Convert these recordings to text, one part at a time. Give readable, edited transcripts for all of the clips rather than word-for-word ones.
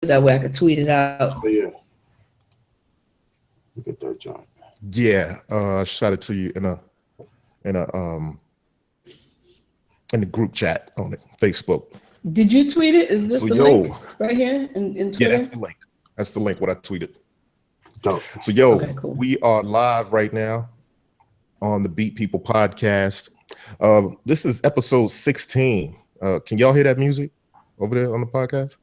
that way I could tweet it out. Oh yeah. Look at that joint. Yeah, I shot it to you in the group chat on Facebook. Did you tweet it? Is this So, the link right here in Twitter? Yeah, that's the link. That's the link what I tweeted. Dope. So Okay, cool. we are live right now on the Beat People podcast. This is episode 16. Can y'all hear that music over there on the podcast?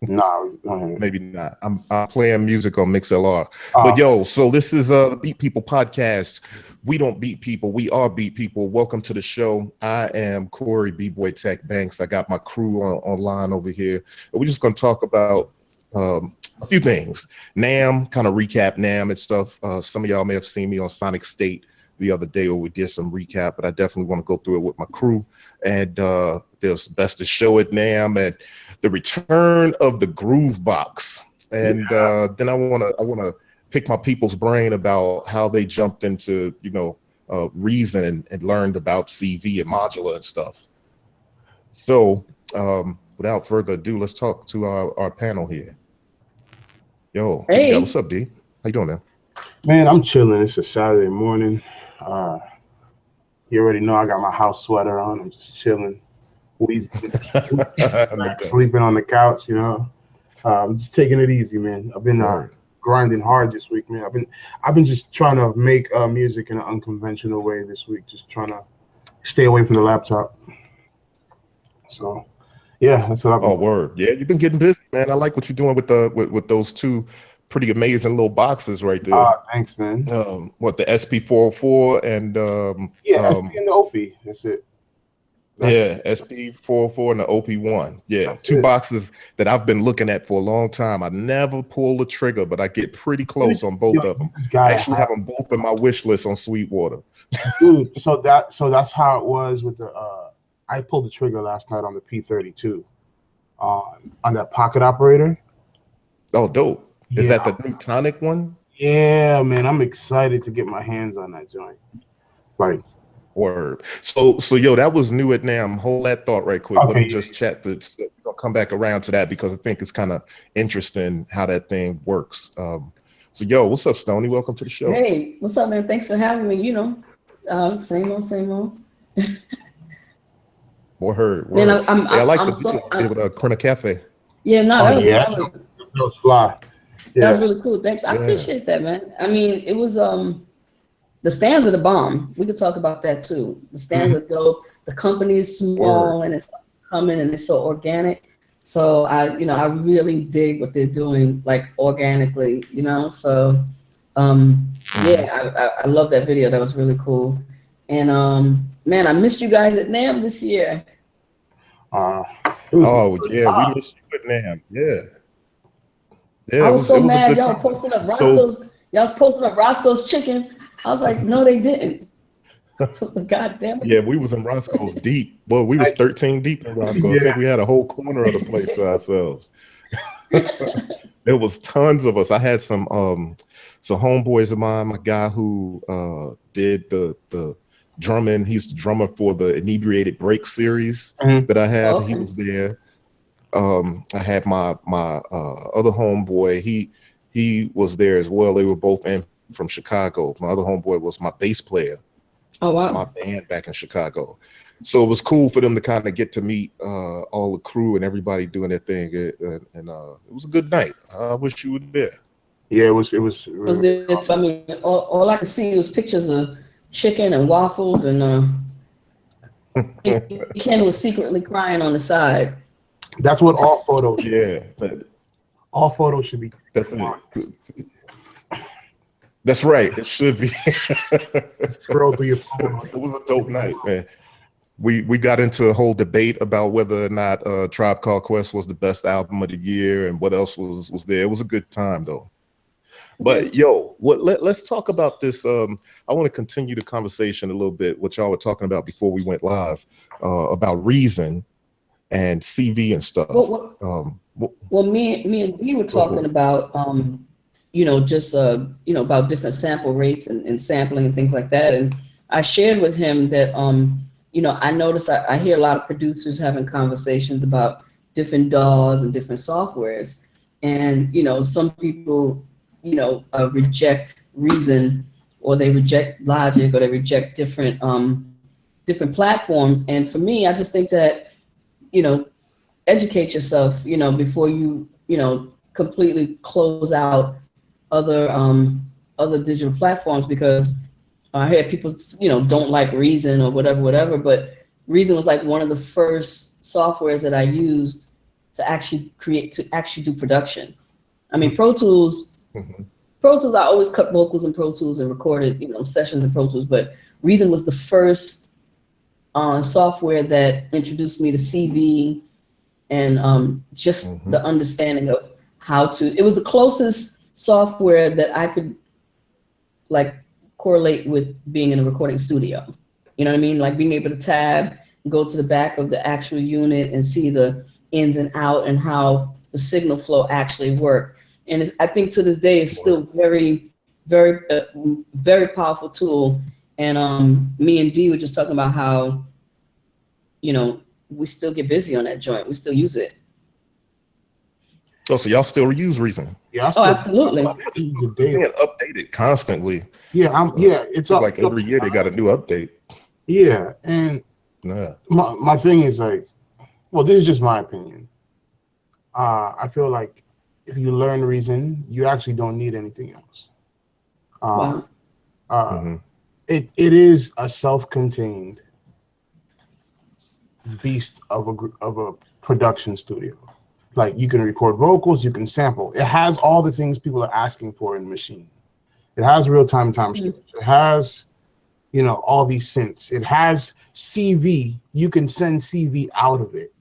No, maybe not. I'm playing music on MixLR. But so this is the Beat People podcast. We don't beat people, we are beat people. Welcome to the show. I am Corey bboytech Banks. I got my crew online over here. We're just gonna talk about a few things. NAMM, kind of recap NAMM and stuff. Some of y'all may have seen me on Sonic State the other day where we did some recap, but I definitely want to go through it with my crew. And there's Best of Show at NAMM and the return of the Groove Box. And then I wanna pick my people's brain about how they jumped into, Reason and learned about CV and Modular and stuff. So without further ado, let's talk to our panel here. Yo, hey. What's up, D? How you doing, man? Man, I'm chilling. It's a Saturday morning. You already know I got my house sweater on. I'm just chilling. Sleeping on the couch, I'm just taking it easy, man. I've been grinding hard this week, man. I've been just trying to make music in an unconventional way this week, just trying to stay away from the laptop. So yeah, that's what I've been. Oh, word. Yeah, you've been getting busy, man. I like what you're doing with those two pretty amazing little boxes right there. Thanks, man. What, the SP-404 and SP and the OP. That's it. SP-404 and the OP1. Yeah, that's two boxes that I've been looking at for a long time. I never pull the trigger, but I get pretty close on both of them. I actually have them both in my wish list on Sweetwater. Dude, so that's how it was with the. I pulled the trigger last night on the P32, on that pocket operator. Oh, dope! Is that the new Tonic one? Yeah, man, I'm excited to get my hands on that joint. Like. Word. So that was new at NAMM. Hold that thought right quick. Let me just chat. I'll come back around to that because I think it's kind of interesting how that thing works. So what's up, Stoni? Welcome to the show. Hey, what's up, man? Thanks for having me. Same old. Word. Man, I like the video I did with Corner Cafe. Yeah, no, that was fly. That was really cool. Thanks. I appreciate that, man. I mean, it was the stands are the bomb. We could talk about that too. The stands are dope. The company is small and it's coming and it's so organic. So I really dig what they're doing, like organically, So I love that video. That was really cool. And man, I missed you guys at NAMM this year. We missed you at NAMM. Yeah. I was so mad. Y'all posted up Roscoe's. Y'all was posting up Roscoe's chicken. I was like, no, they didn't. I was like, God damn it. Yeah, we was in Roscoe's deep. Well, we was 13 deep in Roscoe. I think we had a whole corner of the place to ourselves. There was tons of us. I had some homeboys of mine, my guy who did the drumming. He's the drummer for the Inebriated Break series that I have. Okay. He was there. I had my other homeboy. He was there as well. They were both from Chicago. My other homeboy was my bass player. Oh wow! My band back in Chicago. So it was cool for them to kind of get to meet all the crew and everybody doing their thing, and it was a good night. I wish you were there. Yeah, it was. I mean, all I could see was pictures of chicken and waffles, and Ken was secretly crying on the side. That's what all photos. Yeah, all photos should be. That's it. That's right. It should be. Scroll through your phone. It was a dope night, man. We got into a whole debate about whether or not Tribe Called Quest was the best album of the year and what else was there. It was a good time though. But let's talk about this. I want to continue the conversation a little bit, what y'all were talking about before we went live, about Reason and CV and stuff. Well, me and we were talking about about different sample rates and sampling and things like that. And I shared with him that, I noticed I hear a lot of producers having conversations about different DAWs and different softwares. And, you know, some people, you know, reject reason, or they reject logic, or they reject different platforms. And for me, I just think that, you know, educate yourself, you know, before you, you know, completely close out other digital platforms, because I hear people, you know, don't like Reason or whatever, but Reason was like one of the first softwares that I used to actually do production. I mean, Pro Tools, I always cut vocals in Pro Tools and recorded, you know, sessions in Pro Tools, but Reason was the first software that introduced me to CV and just the understanding of how to, it was the closest software that I could like correlate with being in a recording studio. You know what I mean? Like being able to tab, go to the back of the actual unit and see the ins and out and how the signal flow actually worked. And I think to this day, it's still very, very powerful tool. And me and Dee were just talking about how, you know, we still get busy on that joint. We still use it. Oh, so y'all still use Reason? Yeah, absolutely. It's being updated constantly. Yeah, it's like every year they got a new update. Yeah, and my thing is like, well, this is just my opinion. I feel like if you learn Reason, you actually don't need anything else. It is a self-contained beast of a production studio. Like you can record vocals, you can sample. It has all the things people are asking for in the machine. It has real-time storage. It has, you know, all these synths. It has CV. You can send CV out of it.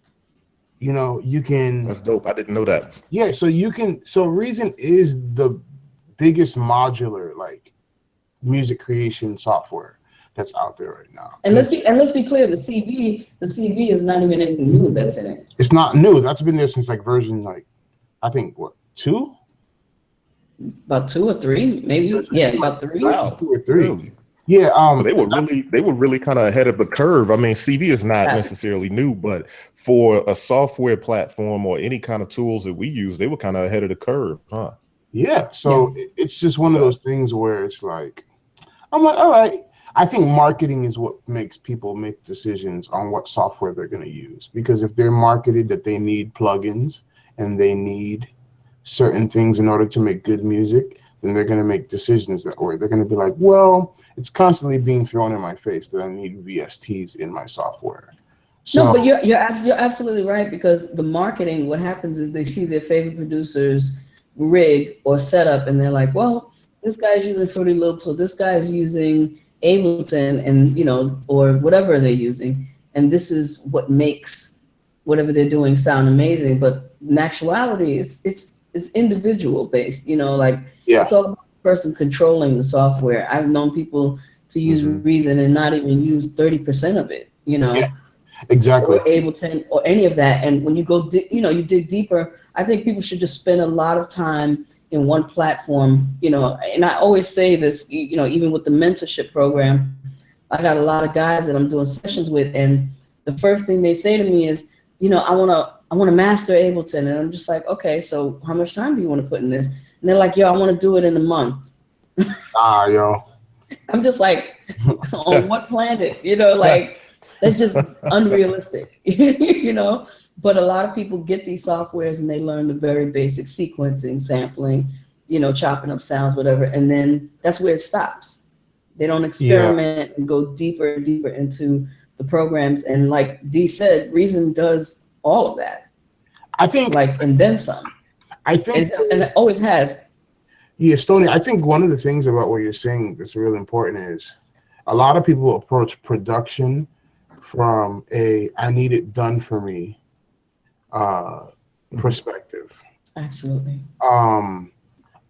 You know, you can. That's dope. I didn't know that. Yeah, so you can. So Reason is the biggest modular like music creation software that's out there right now. And let's be clear, the CV is not even anything new that's in it. It's not new. That's been there since like version like, I think what, 2? About 2 or 3, maybe. Yeah, about 3. Wow. 2 or 3. Really? Yeah. So they were really kind of ahead of the curve. I mean, CV is not necessarily new, but for a software platform or any kind of tools that we use, they were kind of ahead of the curve, huh? Yeah. So it's just one of those things where it's like, I'm like, all right. I think marketing is what makes people make decisions on what software they're going to use. Because if they're marketed that they need plugins and they need certain things in order to make good music, then they're going to make decisions that way. They're going to be like, well, it's constantly being thrown in my face that I need VSTs in my software. So, no, but you're absolutely right, because the marketing, what happens is they see their favorite producer's rig or setup and they're like, well, this guy's using Fruity Loops, or this guy's using Ableton, and you know, or whatever they're using, and this is what makes whatever they're doing sound amazing. But in actuality, it's individual based, you know, like it's all about the person controlling the software. I've known people to use Reason and not even use 30% of it, you know. Exactly. Or Ableton or any of that. And when you go, you know, you dig deeper, I think people should just spend a lot of time in one platform, you know. And I always say this, you know, even with the mentorship program, I got a lot of guys that I'm doing sessions with, and the first thing they say to me is, you know, I want to master Ableton. And I'm just like, okay, so how much time do you want to put in this? And they're like, yo, I want to do it in a month. Yo. I'm just like, on what planet? You know, like, that's just unrealistic, you know? But a lot of people get these softwares and they learn the very basic sequencing, sampling, you know, chopping up sounds, whatever. And then that's where it stops. They don't experiment and go deeper and deeper into the programs. And like Dee said, Reason does all of that. I think, like, and then some. I think, and it always has. Yeah, Stoni, I think one of the things about what you're saying that's really important is a lot of people approach production from a I need it done for me perspective. Absolutely.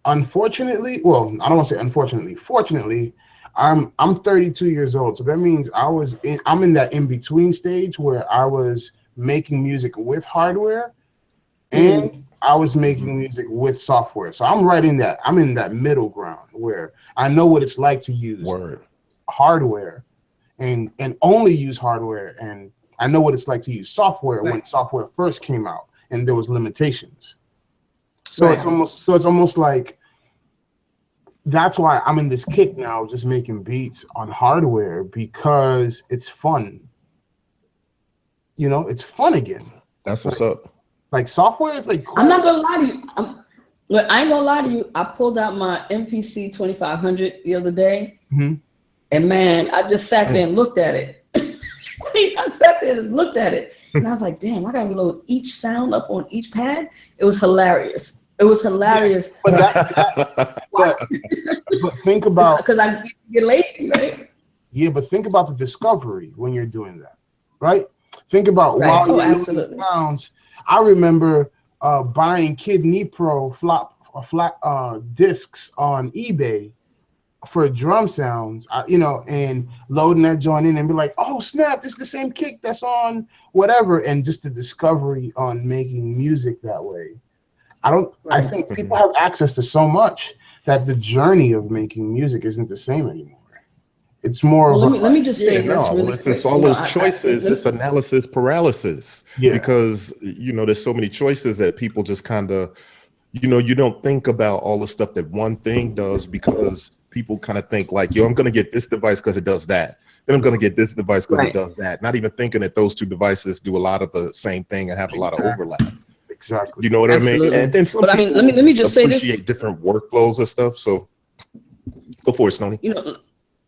Unfortunately, well, I don't want to say unfortunately, fortunately, I'm 32 years old. So that means I'm in that in-between stage where I was making music with hardware and I was making music with software. So I'm right in that. I'm in that middle ground where I know what it's like to use hardware and only use hardware. And I know what it's like to use software when software first came out and there was limitations. So Right. it's almost like that's why I'm in this kick now, just making beats on hardware, because it's fun. You know, it's fun again. That's what's up. Like software is like cool. I'm not gonna lie to you. Look, I ain't gonna lie to you. I pulled out my MPC 2500 the other day, and man, I just sat there and looked at it. I sat there and just looked at it, and I was like, "Damn, I gotta load each sound up on each pad." It was hilarious. It was hilarious. Yeah, but think about, because I get lazy, right? Yeah, but think about the discovery when you're doing that, right? Think about Right. while Oh, you're absolutely. doing sounds. I remember buying Kid Nipro flat discs on eBay for drum sounds, you know, and loading that joint in and be like, oh snap, this is the same kick that's on whatever, and just the discovery on making music that way. I think people have access to so much that the journey of making music isn't the same anymore. It's more Well, of let me just say this really it's quick. all You know, those choices. It's analysis paralysis. Yeah. Because, you know, there's so many choices that people just kind of, you know, you don't think about all the stuff that one thing does, because people kind of think like, yo, I'm going to get this device because it does that. Then I'm going to get this device because it does that. Not even thinking that those two devices do a lot of the same thing and have a lot of overlap. Exactly. You know what I mean? And then some but I mean, let me just say this. appreciate different workflows and stuff. So go for it, Stoni. You know,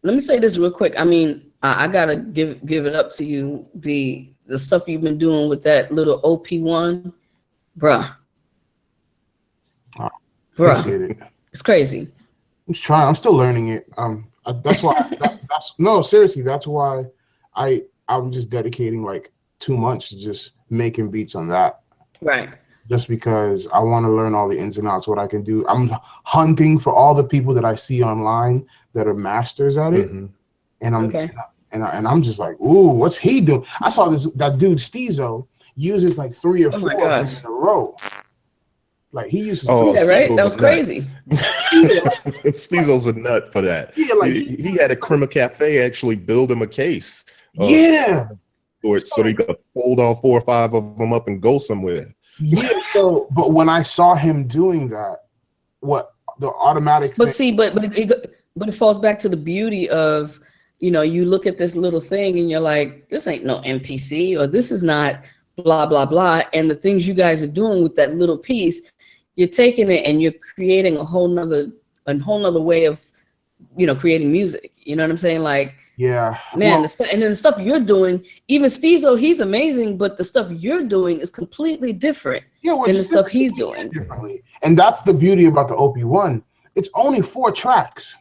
let me say this real quick. I mean, I gotta give it up to you. The stuff you've been doing with that little OP1, bruh. Appreciate it. It's crazy. I'm trying. I'm still learning it. That's why. No, seriously. That's why I'm just dedicating like 2 months to just making beats on that. Right. Just because I want to learn all the ins and outs, what I can do. I'm hunting for all the people that I see online that are masters at it, and I'm just like, ooh, what's he doing? I saw that dude Steele uses like 3 or 4 of them in a row. Like he uses. Oh, yeah, right. That was crazy. Steele's a nut for that. Yeah, like he had a Crema Cafe actually build him a case. Yeah. So he could fold all 4 or 5 of them up and go somewhere. Yeah. So, but when I saw him doing that, what the automatic. But see, but it falls back to the beauty of, you know, you look at this little thing and you're like, this ain't no MPC, or this is not blah blah blah. And the things you guys are doing with that little piece, you're taking it and you're creating a whole nother way of, you know, creating music. You know what I'm saying? Like. Yeah, man, and then the stuff you're doing, even Steele, he's amazing, but the stuff you're doing is completely different than the stuff he's doing. Differently, and that's the beauty about the OP1. It's only 4 tracks.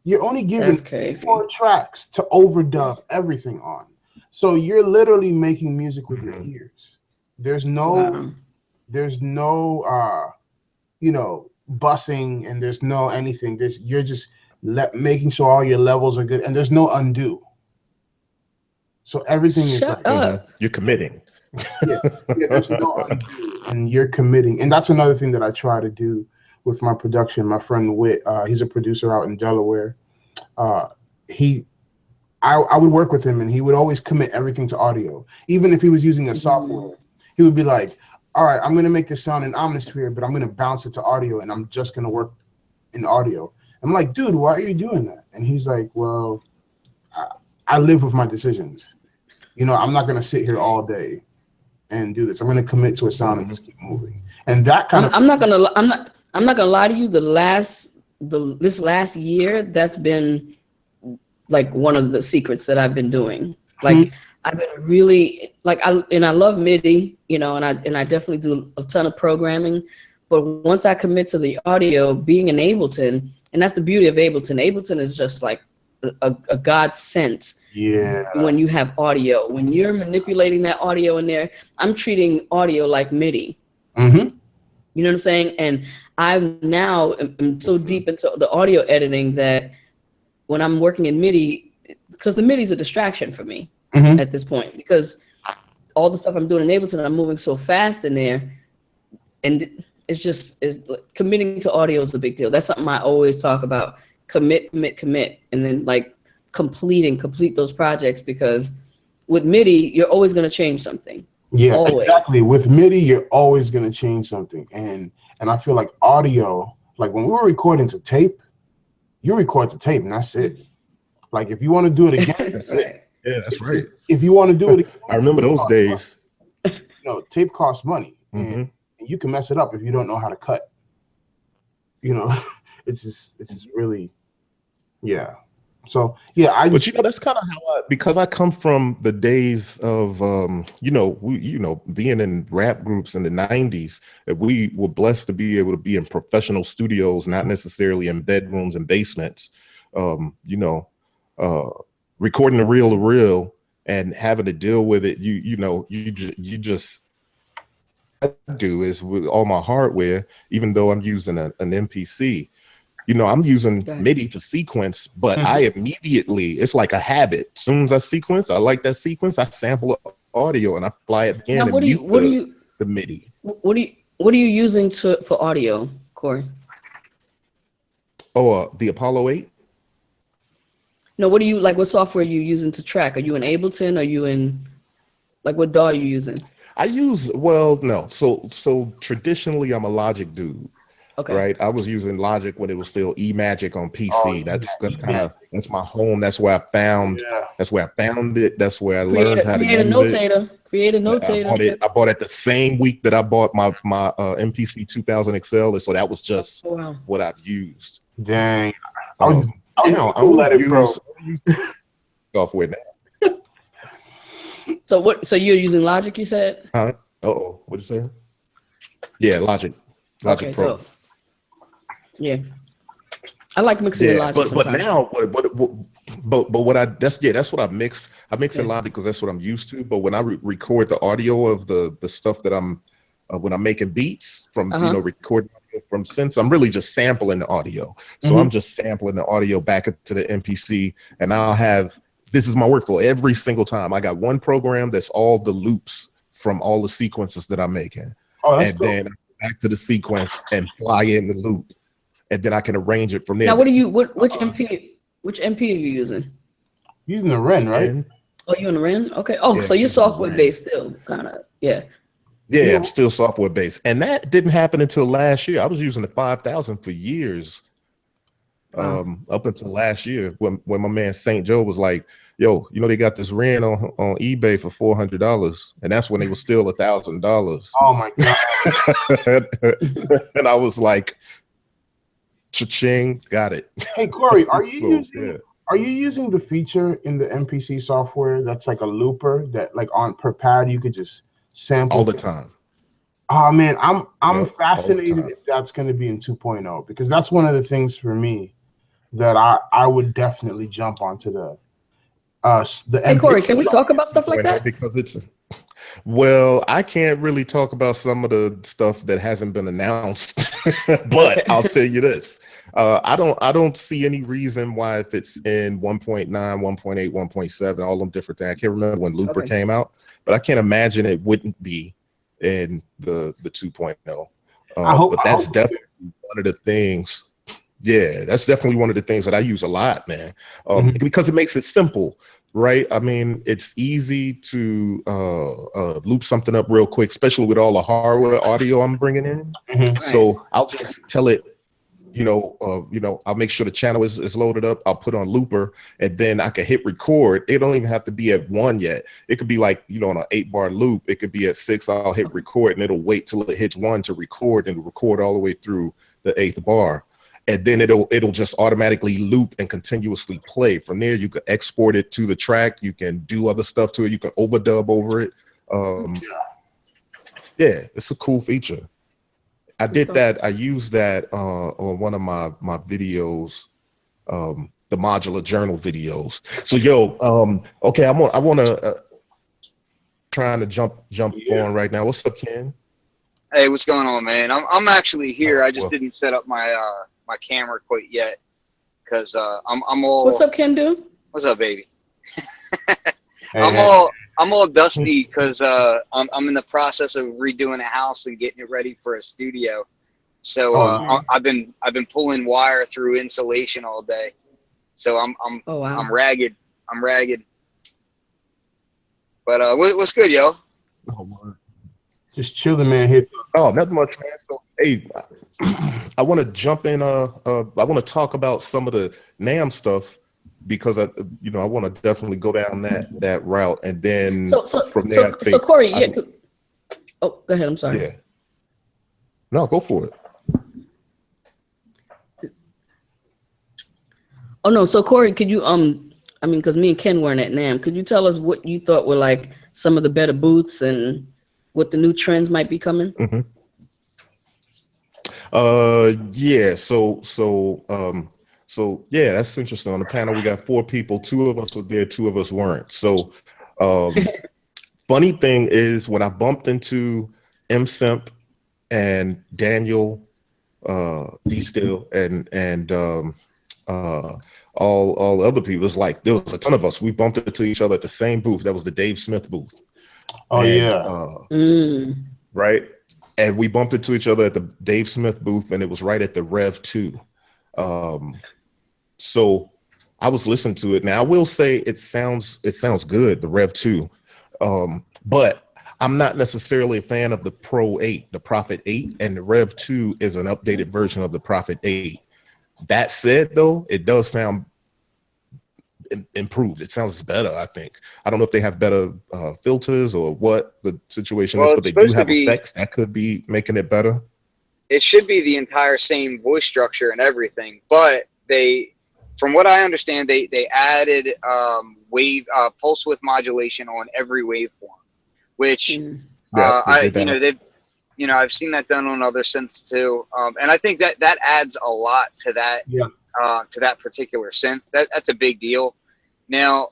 You're only given 4 tracks to overdub everything on. So you're literally making music with your ears. There's no, you know, bussing, and there's no anything. You're just making sure all your levels are good, and there's no undo. So everything is like, you're committing. Yeah, there's no undo, and you're committing. And that's another thing that I try to do with my production. My friend Whit, he's a producer out in Delaware. I would work with him, and he would always commit everything to audio. Even if he was using a software, he would be like, all right, I'm going to make this sound in Omnisphere, but I'm going to bounce it to audio, and I'm just going to work in audio. I'm like, dude, why are you doing that? And he's like, well, I live with my decisions. You know, I'm not going to sit here all day and do this. I'm going to commit to a sound and just keep moving. And that kind of. I'm not gonna lie to you. This last year, that's been like one of the secrets that I've been doing. Like I've been really like I love MIDI, you know, and I definitely do a ton of programming. But once I commit to the audio, being in Ableton, and that's the beauty of Ableton. Ableton is just like a godsend. Yeah. When you have audio, when you're manipulating that audio in there, I'm treating audio like MIDI. You know what I'm saying? And I'm so deep into the audio editing that when I'm working in MIDI, because the MIDI is a distraction for me at this point, because all the stuff I'm doing in Ableton, I'm moving so fast in there, and it's committing to audio is a big deal. That's something I always talk about. Commit, and then like complete those projects, because with MIDI, you're always going to change something. Yeah, Always. exactly. With MIDI, you're always gonna change something, and I feel like audio, like when we were recording to tape, you record to tape, and that's it. Like if you want to do it again, That's it. Yeah, that's right. if you want to do it again, I remember those days. you know, tape costs money, Mhm. and you can mess it up if you don't know how to cut. You know, it's just really, yeah. So yeah, But you know, that's kind of how because I come from the days of being in rap groups in the 90s, that we were blessed to be able to be in professional studios, not necessarily in bedrooms and basements. Recording the reel to reel and having to deal with it. You just do is with all my hardware, even though I'm using an MPC. I'm using MIDI to sequence, but I immediately, it's like a habit. As soon as I sequence, I like that sequence, I sample audio and I fly it again. Now, the MIDI. What are you using for audio, Corey? Oh, the Apollo 8. No, what software are you using to track? Are you in Ableton? Are you in, what DAW are you using? I use, so traditionally I'm a Logic dude. Okay. Right. I was using Logic when it was still eMagic on PC. That's my home. That's where I found it. That's where I learned how to use it. Create a notator. I bought it the same week that I bought my MPC 2000 XL. So that was just what I've used. Dang. I use software now. So you're using Logic, you said? What'd you say? Yeah, Logic Pro. Dope. Yeah, I like mixing in Logic but sometimes. now, but what that's what I mix. I mix in Logic because that's what I'm used to. But when I record the audio of the stuff that I'm when I'm making beats from recording from synths, I'm really just sampling the audio. So I'm just sampling the audio back to the MPC, and this is my workflow every single time. I got one program that's all the loops from all the sequences that I'm making, then back to the sequence and fly in the loop. And then I can arrange it from there. Now, which MP are you using? Using the Ren, right? Oh, you on the Ren? Okay. Oh, so you're software based still, kind of. Yeah. Yeah, I'm still software based, and that didn't happen until last year. I was using the 5000 for years, up until last year when my man St. Joe was like, "Yo, they got this Ren on eBay for $400," and that's when they were still $1,000. Oh my god! And I was like, cha-ching, got it. Hey Corey, are you using the feature in the MPC software that's like a looper that on per pad you could just sample all the time? Oh man, I'm fascinated if that's going to be in 2.0, because that's one of the things for me that I would definitely jump onto the Hey Corey, can we talk about stuff like that? Because I can't really talk about some of the stuff that hasn't been announced, but I'll tell you this. I don't see any reason why, if it's in 1.9, 1.8, 1.7, all them different things. I can't remember when Looper came out, but I can't imagine it wouldn't be in the 2.0. But that's definitely one of the things. Yeah, that's definitely one of the things that I use a lot, man, because it makes it simple. Right. I mean, it's easy to loop something up real quick, especially with all the hardware audio I'm bringing in. So I'll just tell it, I'll make sure the channel is loaded up. I'll put on looper, and then I can hit record. It don't even have to be at 1 yet. It could be like, on an 8-bar loop. It could be at 6. I'll hit record, and it'll wait till it hits 1 to record, and record all the way through the 8th bar. And then it'll just automatically loop and continuously play. From there, you can export it to the track. You can do other stuff to it. You can overdub over it. Yeah, it's a cool feature. I did that. I used that on one of my videos, the modular journal videos. So okay, I want to trying to jump on right now. What's up, Ken? Hey, what's going on, man? I'm actually here. I just didn't set up my my camera quite yet because I'm all. What's up, Ken? What's up, baby? I'm all dusty because I'm in the process of redoing a house and getting it ready for a studio. So nice. I've been pulling wire through insulation all day. So I'm ragged. I'm ragged. But what's good, yo? Oh, my. Just chilling, man. Here. Oh, not much, man. So, hey, I want to jump in. I want to talk about some of the NAMM stuff because I want to definitely go down that route, and then from there, so Corey, oh, go ahead. I'm sorry. Yeah. No, go for it. Oh no, so Corey, could you because me and Ken weren't at NAMM, could you tell us what you thought were like some of the better booths and what the new trends might be coming? Mm-hmm. Yeah. So yeah, that's interesting. On the panel, we got 4 people. 2 of us were there, 2 of us weren't. So, funny thing is, when I bumped into Simp and Daniel, Steele, and all other people, it's like there was a ton of us. We bumped into each other at the same booth. That was the Dave Smith booth. Oh, yeah. Right. And we bumped into each other at the Dave Smith booth, and it was right at the Rev 2. So I was listening to it. Now I will say it sounds good, the Rev 2. But I'm not necessarily a fan of the Pro 8, the Prophet 8, and the Rev 2 is an updated version of the Prophet 8. That said, though, it does sound improved. It sounds better, I think. I don't know if they have better filters or what the situation is, but they do have effects that could be making it better. It should be the entire same voice structure and everything, but from what I understand, they added pulse width modulation on every waveform, which I've seen that done on other synths too, and I think that adds a lot to that. Yeah. To that particular synth. That's a big deal. Now,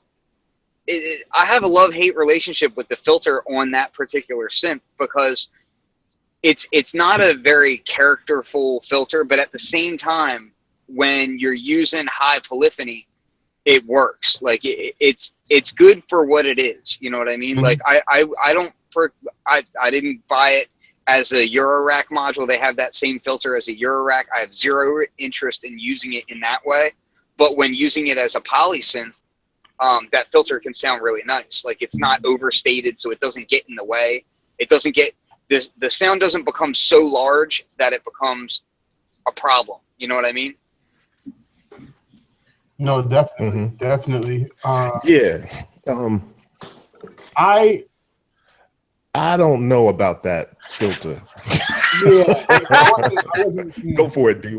I have a love-hate relationship with the filter on that particular synth because it's not a very characterful filter, but at the same time, when you're using high polyphony, it works. Like it's good for what it is. You know what I mean? Mm-hmm. Like I didn't buy it as a Eurorack module. They have that same filter as a Eurorack. I have zero interest in using it in that way. But when using it as a poly synth, that filter can sound really nice. Like it's not overstated, so it doesn't get in the way. It doesn't get this. The sound doesn't become so large that it becomes a problem. You know what I mean? No, definitely, definitely. Yeah. I don't know about that filter. Yeah, I wasn't go for it, D.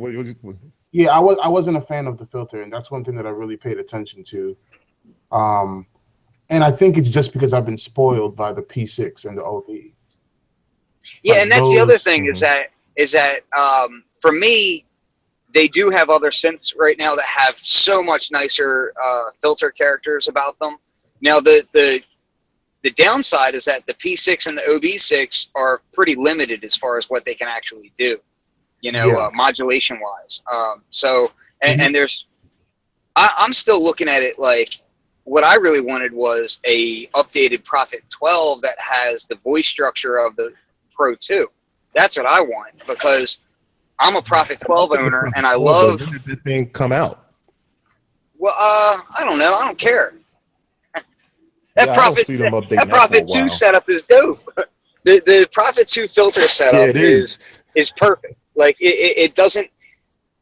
Yeah, I wasn't a fan of the filter, and that's one thing that I really paid attention to. And I think it's just because I've been spoiled by the P6 and the OB. Yeah, like and that's the other thing is that for me, they do have other synths right now that have so much nicer filter characters about them. Now the downside is that the P6 and the OB6 are pretty limited as far as what they can actually do, modulation wise. And there's, I'm still looking at it like what I really wanted was a updated Prophet 12 that has the voice structure of the Pro 2. That's what I want because I'm a Prophet 12 owner and I love. When did the thing come out? Well, I don't know. I don't care. That Prophet 2 setup is dope. The Prophet 2 filter setup is perfect. Like it doesn't.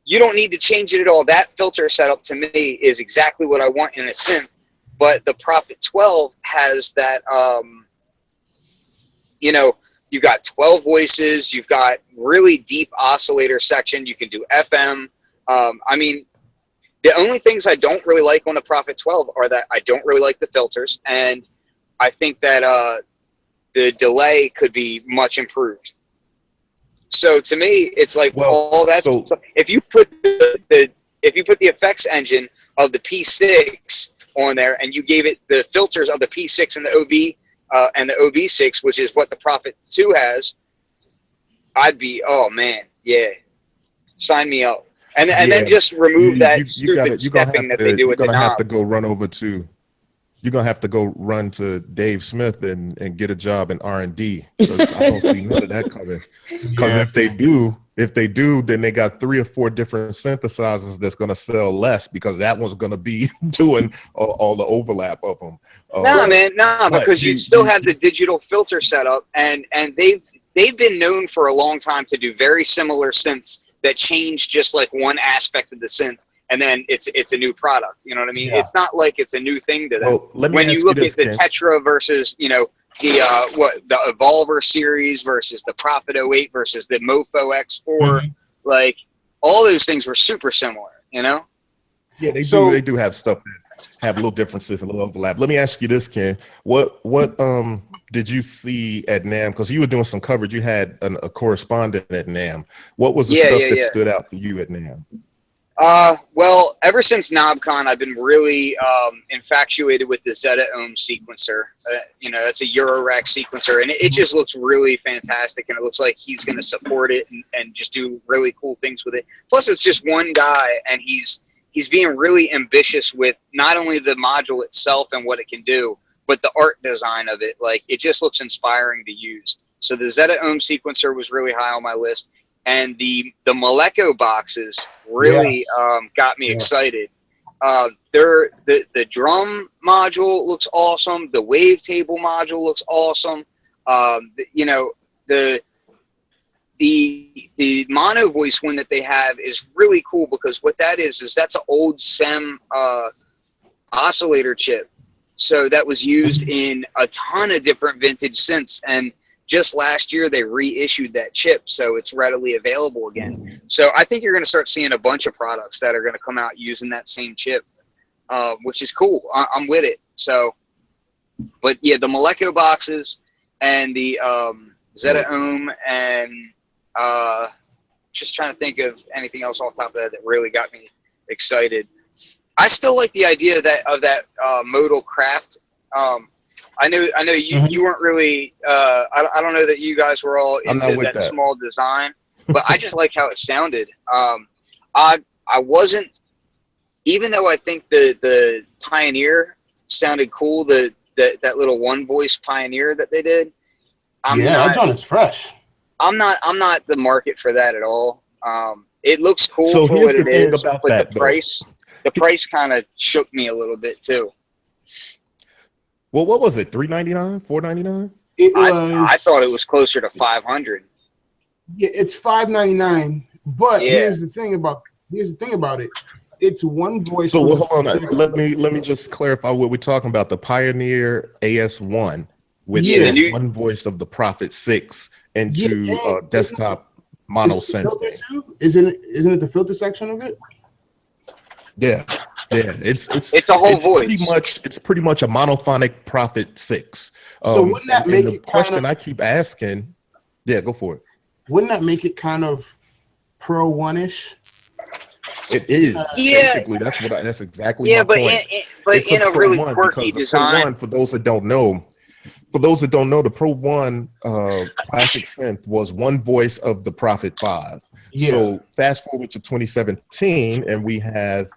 You don't need to change it at all. That filter setup to me is exactly what I want in a synth. But the Prophet 12 has that. You've got 12 voices. You've got really deep oscillator section. You can do FM. The only things I don't really like on the Prophet 12 are that I don't really like the filters, and I think that the delay could be much improved. So to me, it's like if you put the effects engine of the P6 on there, and you gave it the filters of the P6 and the OB and the OB6, which is what the Prophet 2 has, I'd be sign me up. And then just remove that stupid stepping that they do with the knob. You're gonna have to go run over to. You're gonna have to go run to Dave Smith and get a job in R&D because I don't see none of that coming. Because if they do, If they do, then they got 3 or 4 different synthesizers that's going to sell less because that one's going to be doing all the overlap of them. Because you still have the digital filter setup, and they've been known for a long time to do very similar synths that change just like one aspect of the synth, and then it's a new product. You know what I mean? Yeah. It's not like it's a new thing to them. Well, when you look at the Tetra versus, you know, the Evolver series versus the Prophet 08 versus the Mofo X4, like all those things were super similar, you know? Yeah, they do have stuff that have little differences and little overlap. Let me ask you this, Ken. What did you see at NAMM? Because you were doing some coverage. You had a correspondent at NAMM. What was the stuff that stood out for you at NAMM? Well, ever since KnobCon, I've been really infatuated with the Zeta Ohm sequencer. You know, it's a Eurorack sequencer, and it just looks really fantastic, and it looks like he's going to support it and just do really cool things with it. Plus, it's just one guy, and he's being really ambitious with not only the module itself and what it can do, but the art design of it. Like, it just looks inspiring to use. So the Zeta Ohm sequencer was really high on my list. And the Moleco boxes really got me excited. The drum module looks awesome. The wavetable module looks awesome. You know, the mono voice one that they have is really cool, because what that is that's an old SEM oscillator chip. So that was used in a ton of different vintage synths, and just last year they reissued that chip, so it's readily available again. So I think you're going to start seeing a bunch of products that are going to come out using that same chip, which is cool. I'm with it. So, but yeah, the Moleco boxes and the Zeta Ohm, and just trying to think of anything else off the top of that really got me excited. I still like the idea of that modal craft. I know you weren't really, I don't know that you guys were all into that small design, but I just like how it sounded. I wasn't, even though I think the Pioneer sounded cool, that little one voice Pioneer that they did. That joint is fresh. I'm not the market for that at all. It looks cool for what it is, about but that, the price kind of shook me a little bit too. Well, what was it? $399, $499? I thought it was closer to $500. Yeah, it's $599. But here's the thing about it. It's one voice. So hold on. Let me just clarify what we're talking about. The Pioneer AS1, which is one voice of the Prophet 6 into desktop mono synth. Isn't it the filter section of it? Yeah. Yeah, it's a whole voice. It's pretty much a monophonic Prophet 6. So wouldn't that make the question I keep asking? Yeah, go for it. Wouldn't that make it kind of Pro 1-ish? It is. Basically, that's exactly my point. But it's in a really quirky design. Pro 1, for those that don't know, the Pro 1 classic synth was one voice of the Prophet 5. Yeah. So fast forward to 2017, and we have.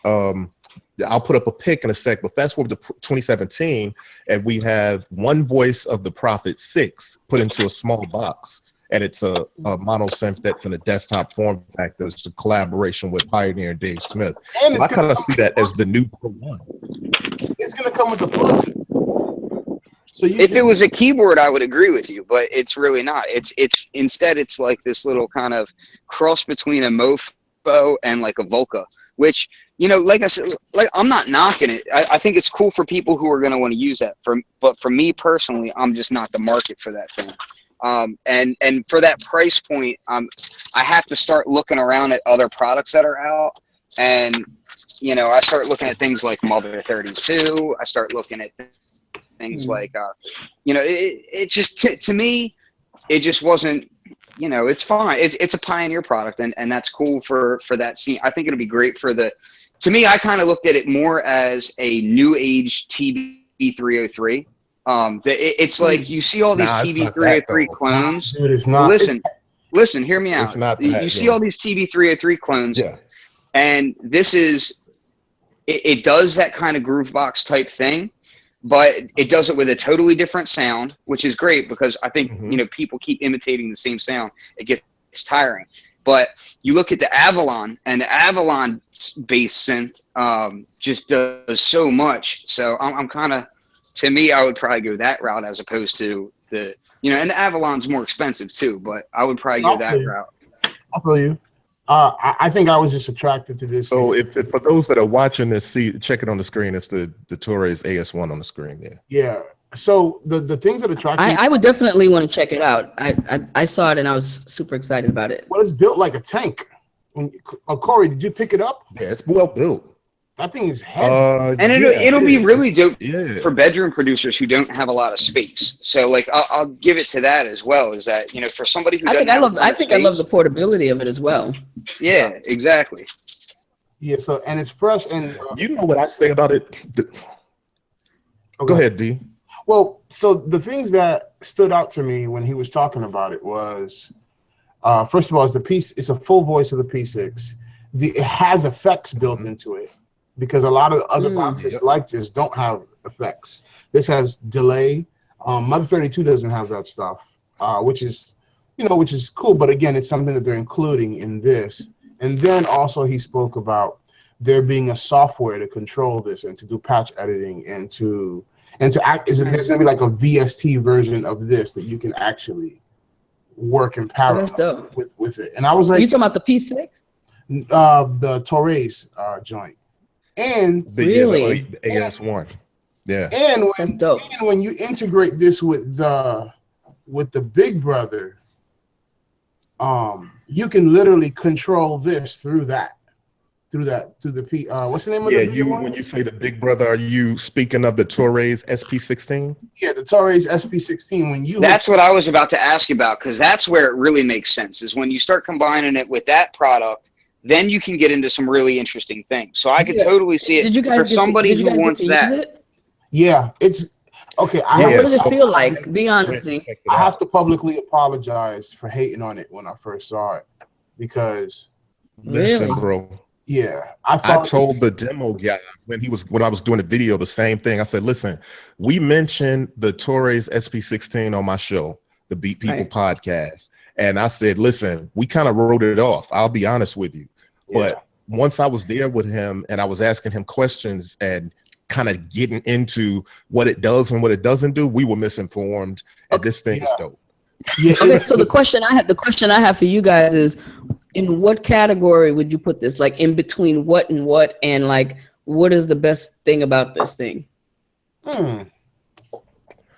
I'll put up a pic in a sec, but fast forward to 2017, and we have one voice of the Prophet 6 put into a small box, and it's a mono synth that's in a desktop form factor. It's a collaboration with Pioneer and Dave Smith. And I kind of see that as the new Pro 1. It's going to come with a plug. So if it was a keyboard, I would agree with you, but it's really not. Instead, it's like this little kind of cross between a Mofo and like a Volca. Which, you know, like I said, like I'm not knocking it. I think it's cool for people who are going to want to use that. But for me personally, I'm just not the market for that thing. And for that price point, I have to start looking around at other products that are out. And, you know, I start looking at things like Mother 32. I start looking at things like, you know, it just, to me, it just wasn't. You know, it's fine. It's a Pioneer product, and that's cool for that scene. I think it'll be great for to me, I kind of looked at it more as a new age TB303. It's like you see all these TB303 clones. Dude, it's not. Listen, hear me out. It's not you see all these TB303 clones, and this is, it does that kind of groovebox type thing. But it does it with a totally different sound, which is great because I think, you know, people keep imitating the same sound. It gets it's tiring. But you look at the Avalon, and the Avalon based synth just does so much. So I'm kind of, to me, I would probably go that route as opposed to the, you know, and the Avalon's more expensive too, but I would probably go that route. I'll feel you. I think I was just attracted to this. So if for those that are watching this, check it on the screen. It's the Toraiz AS1 on the screen there. Yeah. So the things that attract me, I would definitely want to check it out. I saw it and I was super excited about it. well, it's built like a tank. Corey, did you pick it up? Yeah, it's well built. That thing is heavy. And it'll be really dope Yeah. for bedroom producers who don't have a lot of space. So like I'll give it to that as well. Is that, you know, for somebody who I think I love the portability of it as well. Yeah, exactly. Yeah. So and it's fresh and You know what I say about it? Go ahead, D. Well, so the things that stood out to me when he was talking about it was, first of all, it's a full voice of the P6. It has effects built into it because a lot of other boxes like this don't have effects. This has delay. Mother 32 doesn't have that stuff, which is cool. But again, it's something that they're including in this. And then also he spoke about there being a software to control this and to do patch editing and to act. There's going to be like a VST version of this that you can actually work in parallel with it. And I was like, are you talking about the P6? The Toraiz joint. And really, the AS1. Yeah. And that's dope. And when you integrate this with the Big Brother, you can literally control this through the P. What's the name of the one? When you say the Big Brother, are you speaking of the Toraiz SP-16? Yeah, the Toraiz SP-16. That's what I was about to ask about, because that's where it really makes sense. Is when you start combining it with that product, then you can get into some really interesting things. So I could totally see it. Did you guys for somebody who wants that? Use it? Yeah, it's okay. What does it feel like? Be honest. I have to publicly apologize for hating on it when I first saw it because listen, bro. Yeah, I told the demo guy when I was doing the video the same thing. I said, listen, we mentioned the Toraiz SP-16 on my show, the Beat People podcast. And I said, listen, we kind of wrote it off. I'll be honest with you. But once I was there with him and I was asking him questions and kind of getting into what it does and what it doesn't do, we were misinformed. And this thing is dope. Yeah. Okay, so the question I have for you guys is, in what category would you put this? Like in between what and what, and like what is the best thing about this thing?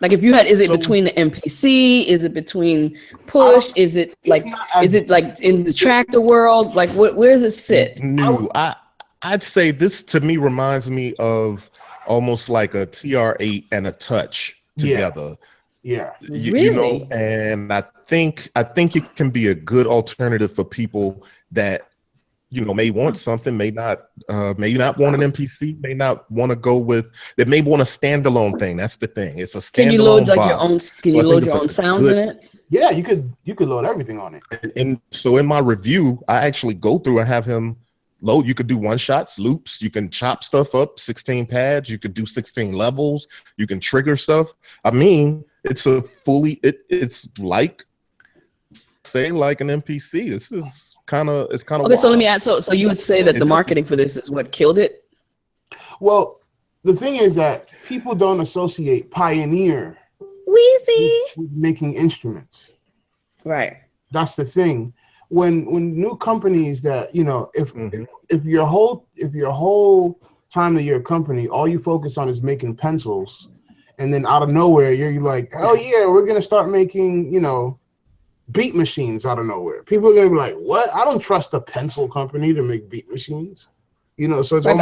Like if you had, is it between the MPC? Is it between push? Is it like in the tractor world? Like where does it sit? No, I'd say this to me reminds me of almost like a TR8 and a Touch together. Yeah. Really? You know, and I think it can be a good alternative for people that, you know, may want something, may not want an MPC, may not want to go with, that may want a standalone thing. That's the thing. It's a standalone. Can you load like box. your own? Can you load your own sounds in it? Yeah, you could load everything on it. And so in my review, I actually go through and have him load. You could do one shots, loops. You can chop stuff up, 16 pads. You could do 16 levels. You can trigger stuff. I mean, it's a it's like, say, like an MPC. This is kind of okay. Wild. So let me ask. So you would say that the marketing for this is what killed it? Well, the thing is that people don't associate Pioneer with making instruments. Right. That's the thing. When new companies that, you know, if your whole time that you're a company, all you focus on is making pencils, and then out of nowhere you're like, oh yeah, we're gonna start making, you know, beat machines out of nowhere. People are gonna be like, what? I don't trust a pencil company to make beat machines. You know, so it's right,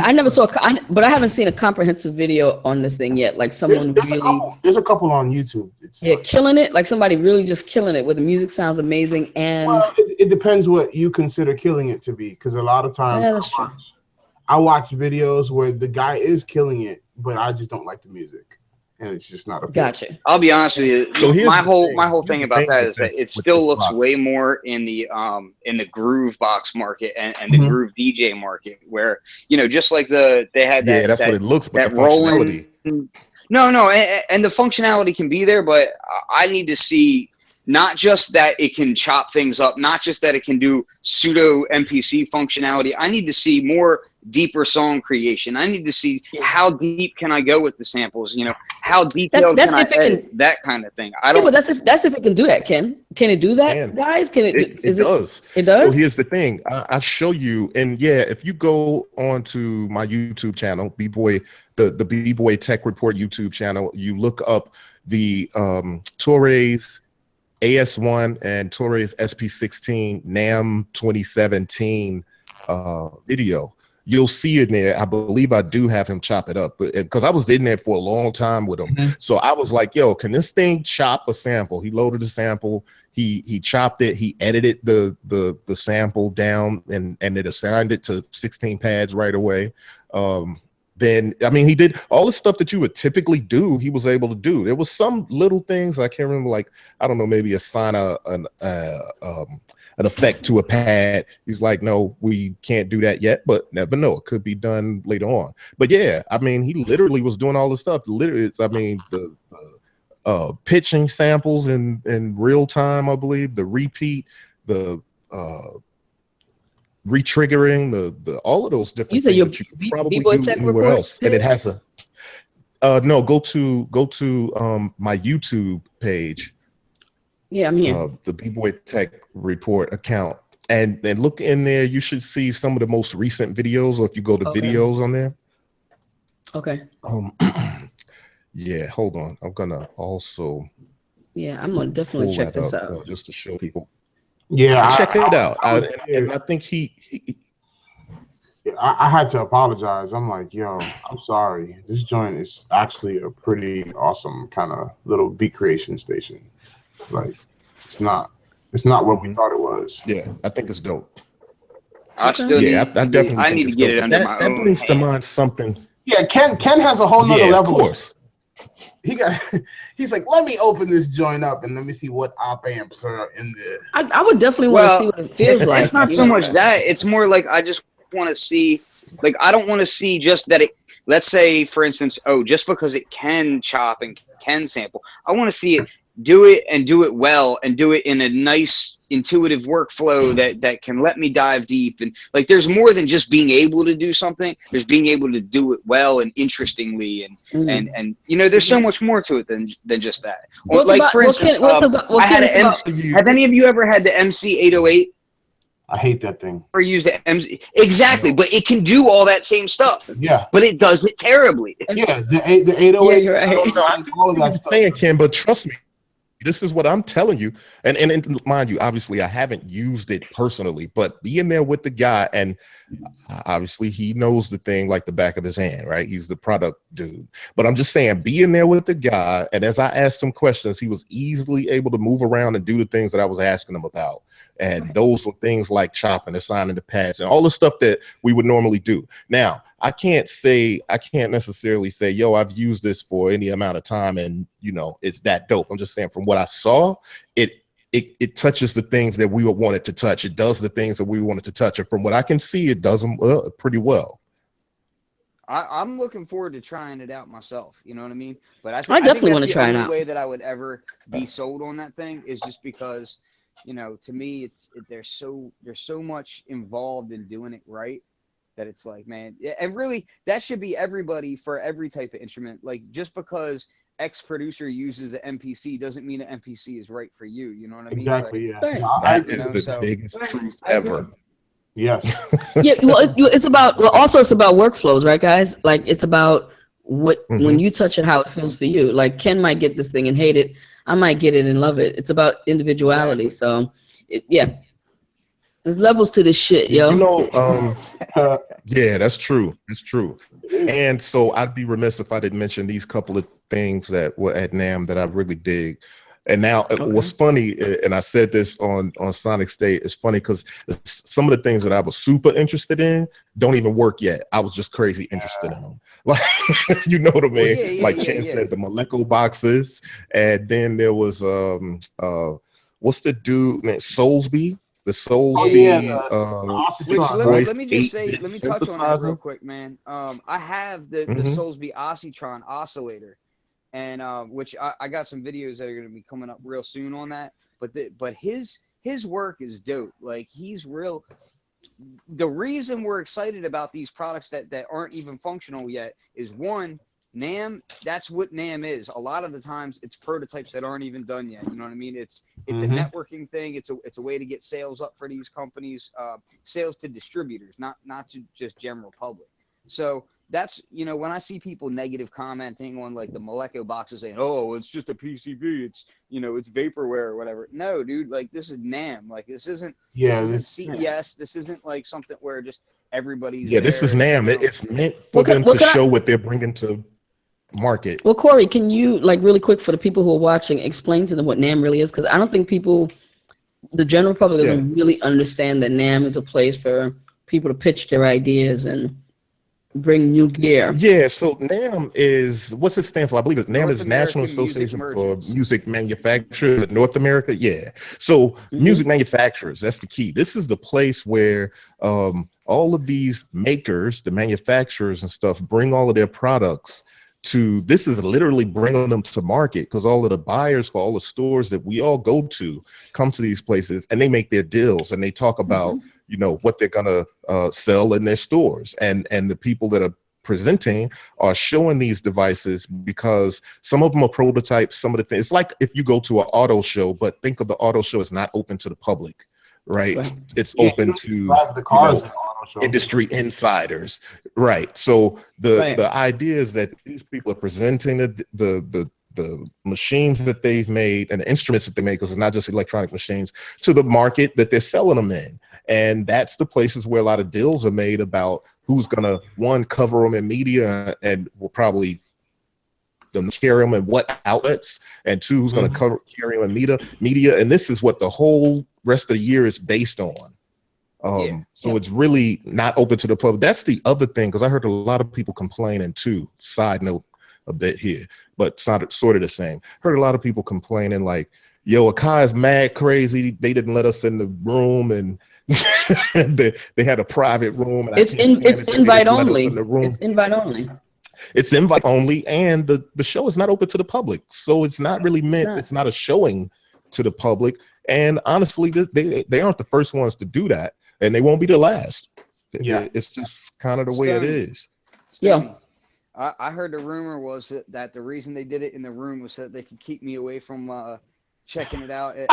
but I haven't seen a comprehensive video on this thing yet. Like someone there's a couple on YouTube. Killing it. Like somebody really just killing it, where the music sounds amazing. And well, it depends what you consider killing it to be, because a lot of times I watch videos where the guy is killing it, but I just don't like the music, and it's just not a gotcha. I'll be honest with you. So my whole thing about that is that it still looks way more in the groove box market and the groove DJ market, where, you know, just like they had that. Yeah, that's what it looks like. That rolling. No, and the functionality can be there, but I need to see not just that it can chop things up, not just that it can do pseudo MPC functionality. I need to see more deeper song creation. I need to see how deep can I go with the samples, you know, how detailed can I edit, that kind of thing. I don't. Yeah, but that's if it can do that, Ken. Can it do that, guys? Can it? It does. It does. So here's the thing. I'll show you. And yeah, if you go onto my YouTube channel, B-Boy, the bboytech report YouTube channel, you look up the Toraiz AS1 and Toraiz SP-16 NAMM 2017 video. You'll see in there. I believe I do have him chop it up, but because I was in there for a long time with him, so I was like, "Yo, can this thing chop a sample?" He loaded the sample. He chopped it. He edited the sample down, and it assigned it to 16 pads right away. Then I mean, he did all the stuff that you would typically do. He was able to do. There was some little things I can't remember, like I don't know, maybe assign an effect to a pad. He's like, no, we can't do that yet, but never know. It could be done later on. But yeah, I mean, he literally was doing all this stuff. Literally, it's, I mean, the pitching samples in real time, I believe, the repeat, the retriggering, the all of those different things that you could probably do anywhere else. And it has a no, go to my YouTube page. Yeah, I'm here. The bboytech report account, and look in there. You should see some of the most recent videos, or if you go to videos on there. Okay. Yeah, hold on. I'm gonna also. Yeah, I'm gonna definitely check this out just to show people. Yeah, check it out. And I think I had to apologize. I'm like, yo, I'm sorry. This joint is actually a pretty awesome kind of little beat creation station. Like, it's not what we thought it was. Yeah, I think it's dope. I definitely need to get it under my own. That brings to mind something. Yeah, Ken has a whole nother level. Of course. He's like, let me open this joint up and let me see what op amps are in there. I would definitely want to see what it feels like. It's not so much that. It's more like I just want to see, like, I don't want to see just that it, let's say, for instance, just because it can chop and can sample, I want to see it do it and do it well and do it in a nice intuitive workflow that can let me dive deep. And like, there's more than just being able to do something. There's being able to do it well and interestingly, and you know, there's so much more to it than just that. For instance, have any of you ever had the MC 808? I hate that thing. Or use the MC. Exactly, but it can do all that same stuff. Yeah. But it does it terribly. Yeah, the 808. Yeah, you're right. All of that stuff. Saying, Ken, but trust me, this is what I'm telling you. And mind you, obviously, I haven't used it personally, but being there with the guy, and obviously he knows the thing like the back of his hand, right? He's the product dude. But I'm just saying, being there with the guy, and as I asked him questions, he was easily able to move around and do the things that I was asking him about. And those were things like chopping, assigning the pads, and all the stuff that we would normally do. Now, I can't necessarily say, yo, I've used this for any amount of time and, you know, it's that dope. I'm just saying, from what I saw, it touches the things that we would want it to touch. It does the things that we want it to touch. And from what I can see, it does them pretty well. I'm looking forward to trying it out myself. You know what I mean? But I definitely want to try it out. The way that I would ever be sold on that thing is just because, you know, to me, there's so much involved in doing it right that it's like, man, and really that should be everybody for every type of instrument. Like, just because X producer uses an MPC doesn't mean an MPC is right for you. You know what I mean? Exactly. Like, Yeah. That is the biggest truth ever. Yes. Yeah. Well, it's about workflows, right, guys? Like, it's about when you touch it, how it feels for you. Like, Ken might get this thing and hate it. I might get it and love it. It's about individuality. So, there's levels to this shit, yo. You know, yeah, that's true. That's true. And so I'd be remiss if I didn't mention these couple of things that were at NAMM that I really dig. And now what's funny, and I said this on Sonic State, it's funny because some of the things that I was super interested in don't even work yet. I was just crazy interested in them. Like, you know what I mean? Like Chen said, the molecular boxes. And then there was, what's the dude, man, Soulsby? The Soulsby. Let me just say, let me touch on that real quick, man. I have the Soulsby Ocytron oscillator. and which I got some videos that are going to be coming up real soon on that. But his work is dope. Like, he's real. The reason we're excited about these products that aren't even functional yet is, one, NAMM. That's what NAMM is. A lot of the times it's prototypes that aren't even done yet. You know what I mean? It's a networking thing. It's a way to get sales up for these companies, sales to distributors, not to just general public. So that's, you know, when I see people negative commenting on like the Moleco boxes saying, oh, it's just a PCB, it's, you know, it's vaporware or whatever. No, dude, like, this is NAMM. Like, this isn't CES. This isn't like something where just everybody's this is NAMM. You know? It's meant for them to show what they're bringing to market. Well, Corey, can you, like, really quick, for the people who are watching, explain to them what NAMM really is? Because I don't think the general public doesn't really understand that NAMM is a place for people to pitch their ideas and bring new gear. Yeah, so NAMM is, what's it stand for? I believe NAMM is National Association for Music Manufacturers, North America. Yeah, so music manufacturers, that's the key. This is the place where all of these makers, the manufacturers and stuff, bring all of their products to, this is literally bringing them to market, because all of the buyers for all the stores that we all go to come to these places, and they make their deals and they talk about you know, what they're gonna sell in their stores, and the people that are presenting are showing these devices, because some of them are prototypes, some of the things. It's like if you go to an auto show, but think of the auto show as not open to the public, right? It's open to the cars, you know, industry insiders, right? So the idea is that these people are presenting the machines that they've made and the instruments that they make, because it's not just electronic machines, to the market that they're selling them in. And that's the places where a lot of deals are made about who's gonna, one, cover them in media, and will probably carry them in what outlets, and two, who's gonna carry them in media. And this is what the whole rest of the year is based on. So it's really not open to the public. That's the other thing, because I heard a lot of people complaining too. Side note a bit here, but sort of the same. Heard a lot of people complaining like, yo, Akai is mad crazy. They didn't let us in the room, and they had a private room. And it's invite only. It's invite only. It's invite only, and the show is not open to the public, so it's not really meant. It's not a showing to the public. And honestly, they aren't the first ones to do that, and they won't be the last. Yeah, it's just kind of the way it is. Yeah. I heard the rumor was that the reason they did it in the room was so that they could keep me away from checking it out and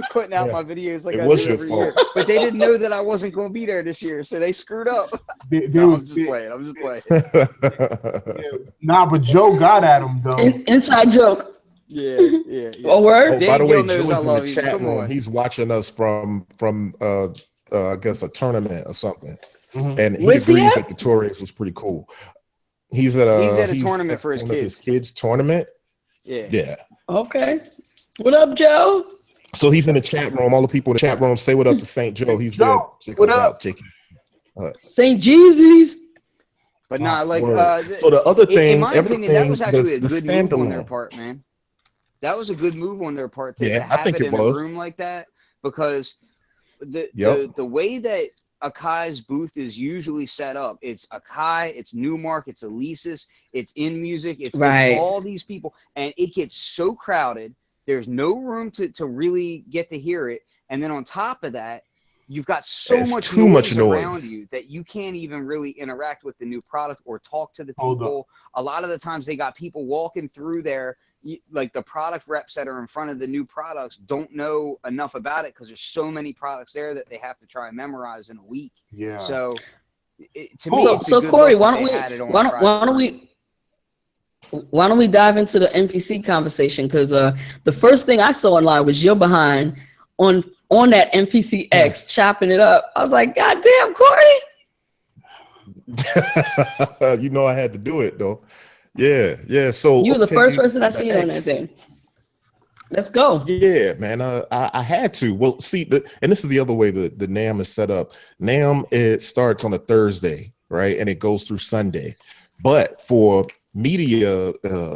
putting out my videos like I do every year. But they didn't know that I wasn't going to be there this year, so they screwed up. I'm just playing. Nah, but Joe got at him though. Inside joke. Yeah. Oh, word. Oh, by the way, Joe is in the chat room. He's watching us from I guess a tournament or something. And he agrees that the Toraiz was pretty cool. He's at a tournament for his kids. Tournament. Yeah. Okay. What up, Joe? So he's in the chat room. All the people in the chat room, say what up to St. Joe. He's there. What up, Jakey? St. Jeezy's. But not like so the other thing, in my opinion, that was actually a good move on their part, man. That was a good move on their part to have it in a room like that, because the way that Akai's booth is usually set up, it's Akai, it's Newmark, it's Alesis, it's In Music, it's all these people, and it gets so crowded. There's no room to really get to hear it, and then on top of that, you've got so much noise around you that you can't even really interact with the new product or talk to the people. A lot of the times they got people walking through there, like the product reps that are in front of the new products don't know enough about it because there's so many products there that they have to try and memorize in a week. Yeah. So to me, so Corey, why don't we dive into the MPC conversation? Because the first thing I saw in line was your behind on that MPC X chopping it up. I was like, God damn, Corey. You know I had to do it though. Yeah. So you were the first person I seen on that thing. Let's go. Yeah, man. I had to. Well, see, and this is the other way the NAMM is set up. NAMM, it starts on a Thursday, right, and it goes through Sunday. But for media,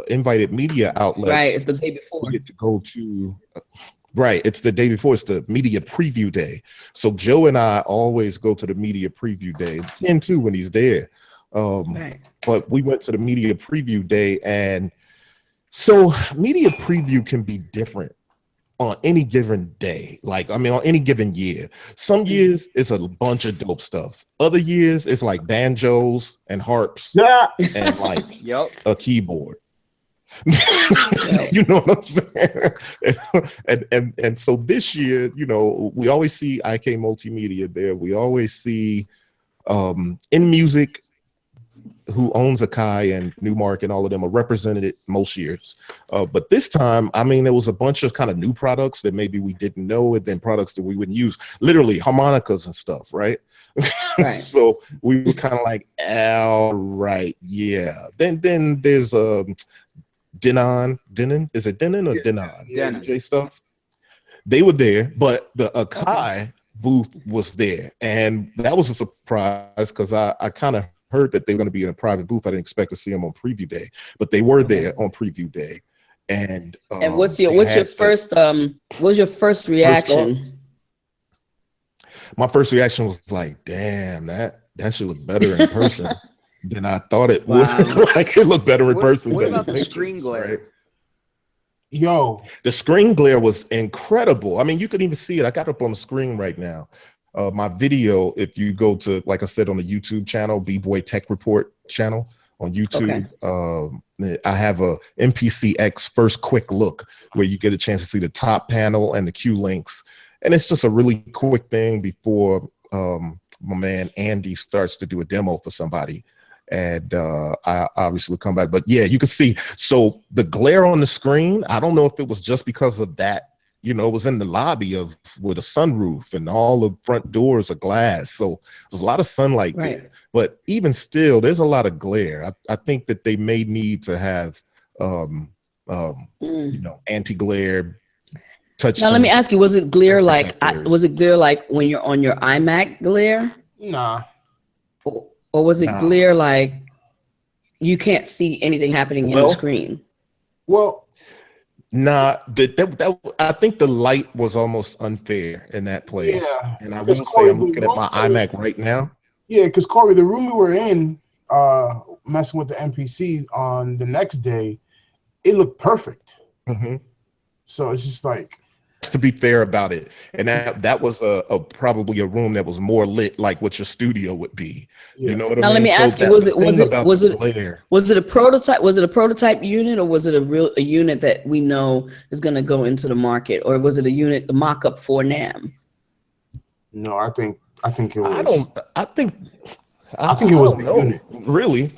invited media outlets, right, it's the day before. You get to go to. Right, it's the day before. It's the media preview day. So Joe and I always go to the media preview day, and too when he's there. Right. But we went to the media preview day, and so media preview can be different on any given day. Like, I mean, on any given year. Some years it's a bunch of dope stuff. Other years it's like banjos and harps and like a keyboard. You know what I'm saying? and so this year, you know, we always see IK Multimedia there. We always see in music, who owns Akai and Newmark and all of them are represented most years. But this time, I mean, there was a bunch of kind of new products that maybe we didn't know, and then products that we wouldn't use, literally harmonicas and stuff, right? Right. So we were kind of like, all right, yeah. Then there's Denon, is it Denon or Denon? Denon. DJ stuff. They were there, but the Akai booth was there. And that was a surprise because I kind of heard that they were going to be in a private booth. I didn't expect to see them on preview day, but they were there on preview day. And what's your first reaction? My first reaction was like, damn, that should look better in person than I thought it would. Like, it looked better in person. What than about the the pictures, screen glare? right? Yo, the screen glare was incredible. I mean, you could even see it. I got it up on the screen right now. My video, if you go to, like I said, on the YouTube channel, bboytech report channel on YouTube, I have a MPC X first quick look where you get a chance to see the top panel and the Q links. And it's just a really quick thing before my man Andy starts to do a demo for somebody. And I obviously come back. But yeah, you can see. So the glare on the screen, I don't know if it was just because of that. You know, it was in the lobby with a sunroof and all the front doors are glass. So there's a lot of sunlight there. But even still, there's a lot of glare. I think that they may need to have, you know, anti-glare touch. Now, let me ask you, was it glare like when you're on your iMac glare? Nah. Or was it glare like you can't see anything happening in the screen? Well, nah, I think the light was almost unfair in that place. Yeah, and I will say I'm looking at my iMac right now. Yeah, because Corey, the room we were in, messing with the MPC on the next day, it looked perfect. So it's just like, to be fair about it, and that was probably a room that was more lit like what your studio would be. You know what I mean? Now let me ask you: was it a prototype? Was it a prototype unit, or was it a unit that we know is going to go into the market, or was it a unit, the mock-up for NAMM? No, I think it was. I think it was the unit. Really?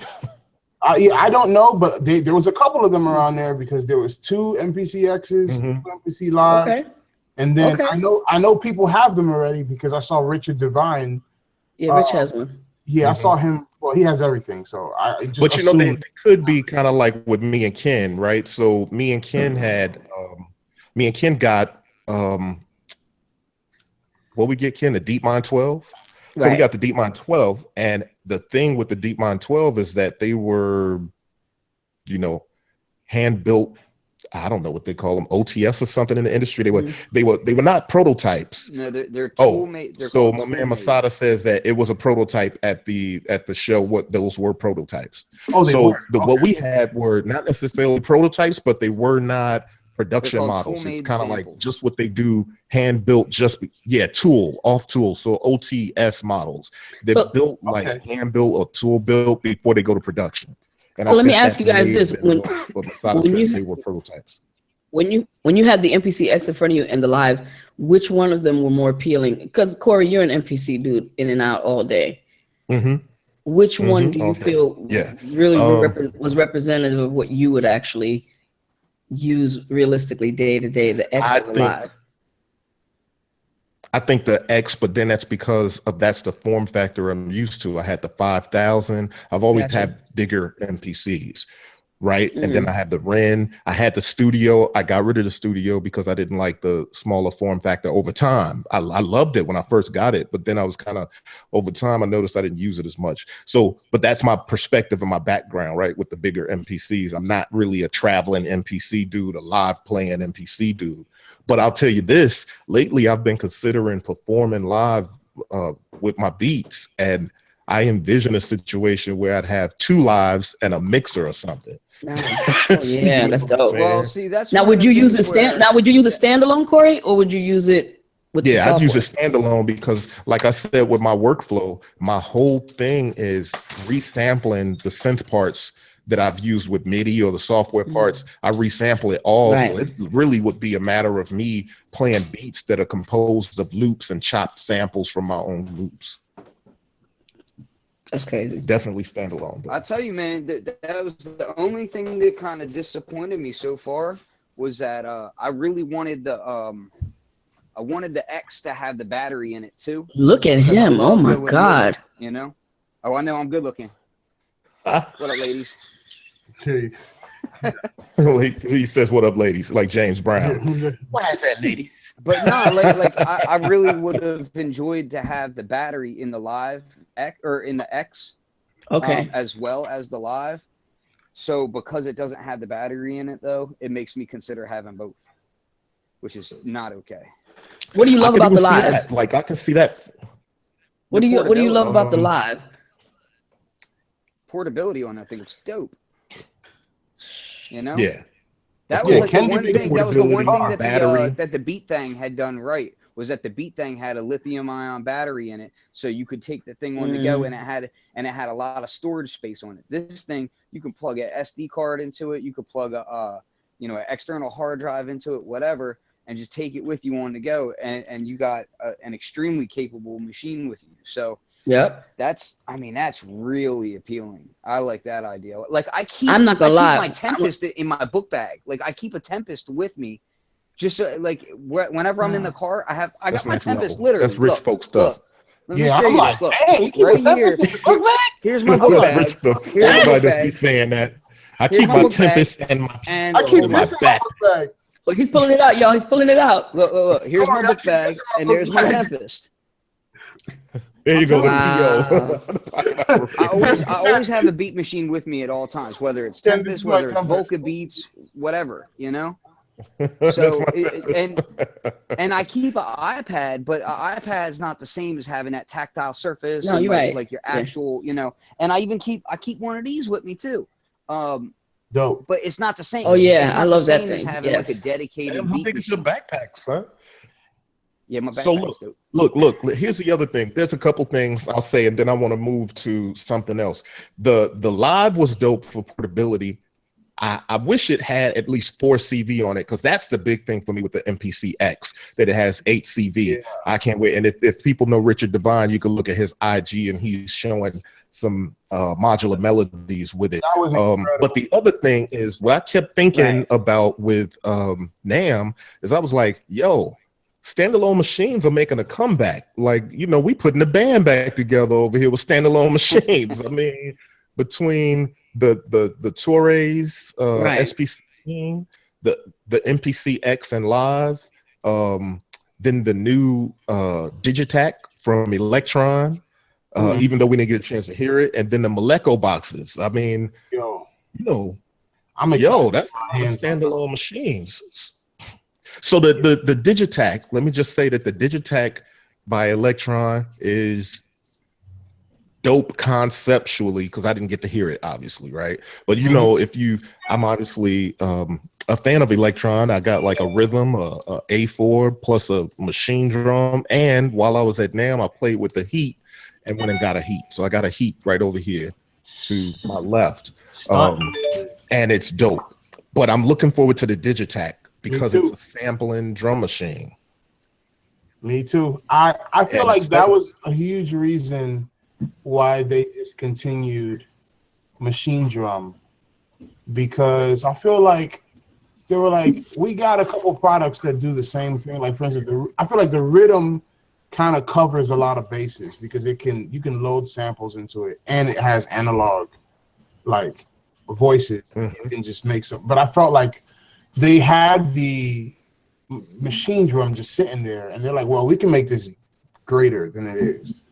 Yeah, I don't know, but there was a couple of them around there because there was 2 MPC X's, 2 MPC Lives, and then I know people have them already because I saw Richard Devine. Yeah, Rich has one. Yeah, I saw him. Well, he has everything, so I just. But you know, they could be kind of like with me and Ken, right? So me and Ken got what we get, Ken, the DeepMind 12. So we got the DeepMind 12, and the thing with the DeepMind 12 is that they were, you know, hand built. I don't know what they call them, OTS or something in the industry. They were not prototypes. No, they're tool made. So my man Masada says that it was a prototype at the show. What those were prototypes. What we had were not necessarily prototypes, but they were not production models. It's kind of like just what they do, hand built, off tool. So OTS models. They're built like hand built or tool built before they go to production. And so let me ask you guys this: when they were prototypes. When you had the MPC X in front of you and the Live, which one of them were more appealing? Because Corey, you're an MPC dude, in and out all day. Which one do you feel really was representative of what you would actually use realistically day to day, the X or the Live? I think the X, but then that's because that's the form factor I'm used to. I had the 5000. I've always had bigger MPCs, right? And then I had the Ren. I had the Studio. I got rid of the Studio because I didn't like the smaller form factor over time. I loved it when I first got it, but then I was kind of, over time, I noticed I didn't use it as much. So, but that's my perspective and my background, right? With the bigger MPCs. I'm not really a traveling MPC dude, a live playing MPC dude. But I'll tell you this, lately I've been considering performing live with my beats, and I envision a situation where I'd have 2 lives and a mixer or something. Nice. Oh, yeah, that's dope. Well, see, that's now. Would you use it would you use a standalone, Corey, or would you use it with the software? I'd use a standalone because, like I said, with my workflow, my whole thing is resampling the synth parts that I've used with MIDI or the software parts. I resample it all. Right. So it really would be a matter of me playing beats that are composed of loops and chopped samples from my own loops. That's crazy. Definitely standalone. I tell you, man, that was the only thing that kind of disappointed me so far was that I really wanted the X to have the battery in it too. Look at him! Oh my God! You know? Oh, I know I'm good looking. What up, ladies? Jeez. He says, "What up, ladies?" Like James Brown. Why is that, ladies? But no, like I really would have enjoyed to have the battery in the live X or in the X, Okay. as well as the live. So because it doesn't have the battery in it, though, it makes me consider having both, which is not okay. What do you love about the live? Like I can see that. What do you love about the live? Portability on that thing is dope. You know? Yeah. That was like the Can one be thing. That was the one thing battery. that the Beat thing had done right, was that the Beat thing had a lithium-ion battery in it, so you could take the thing on the go, and it had a lot of storage space on it. This thing, you can plug an SD card into it, you could plug a an external hard drive into it, whatever, and just take it with you on the go, and you got an extremely capable machine with you. So Yep. that's really appealing. I like that idea. Like I'm not gonna lie. my Tempest in my book bag. Like I keep a Tempest with me, just so, like whenever I'm in the car, I got my Tempest literally. That's rich folk stuff. Yeah, I'm like, look, hey, you keep right a Tempest here. in your book bag? Here's my book That's bag. rich stuff. Here's my Everybody book just be bag. saying that. I Here's keep my my book bag. Tempest and my And I keep in my this in my back. book bag. Well, he's pulling it out, y'all. He's pulling it out. look. Here's Come my on, book I keep bag, this in my and book there's my bag. Tempest. There you go. Wow. I always have a beat machine with me at all times, whether it's Then Tempest, this is my whether it's Tempest. Volca Beats, whatever, you know. That's So my Tempest. and I keep an iPad, but an iPad's not the same as having that tactile surface. No, and you're right. like your actual, And I even keep one of these with me too. Dope. But it's not the same. Oh, yeah, It's not I the love that same as thing. having like a Yes. dedicated Damn, how beat big is your machine. backpack, son? Yeah, my backpack's So dope. look, here's the other thing. There's a couple things I'll say, and then I want to move to something else. The live was dope for portability. I wish it had at least 4 CV on it, because that's the big thing for me with the MPC X, that it has 8 CV. Yeah. I can't wait. And if people know Richard Devine, you can look at his IG, and he's showing some modular melodies with it. That was incredible. But the other thing is, what I kept thinking about with NAMM is, I was like, yo, standalone machines are making a comeback. Like, we putting the band back together over here with standalone machines. I mean, between the Toraiz SP-16, the MPC X and live, then the new Digitakt from Elektron, even though we didn't get a chance to hear it, and then the Moleco boxes. I mean, I'm excited. that's standalone machines. So the Digitakt, let me just say that the Digitakt by Elektron is dope conceptually, because I didn't get to hear it, obviously, right? But I'm obviously a fan of Elektron. I got like a rhythm, a A4 plus a machine drum, and while I was at NAMM, I played with the heat and went and got a heat. So I got a heat right over here to my left, and it's dope. But I'm looking forward to the Digitakt, because it's a sampling drum machine. Me too. I feel like that was a huge reason why they discontinued machine drum, because I feel like they were like, we got a couple products that do the same thing. Like, for instance, I feel like the rhythm kind of covers a lot of bases, because you can load samples into it, and it has analog like voices. You can just make some. But I felt like they had the machine drum just sitting there, and they're like, well, we can make this greater than it is.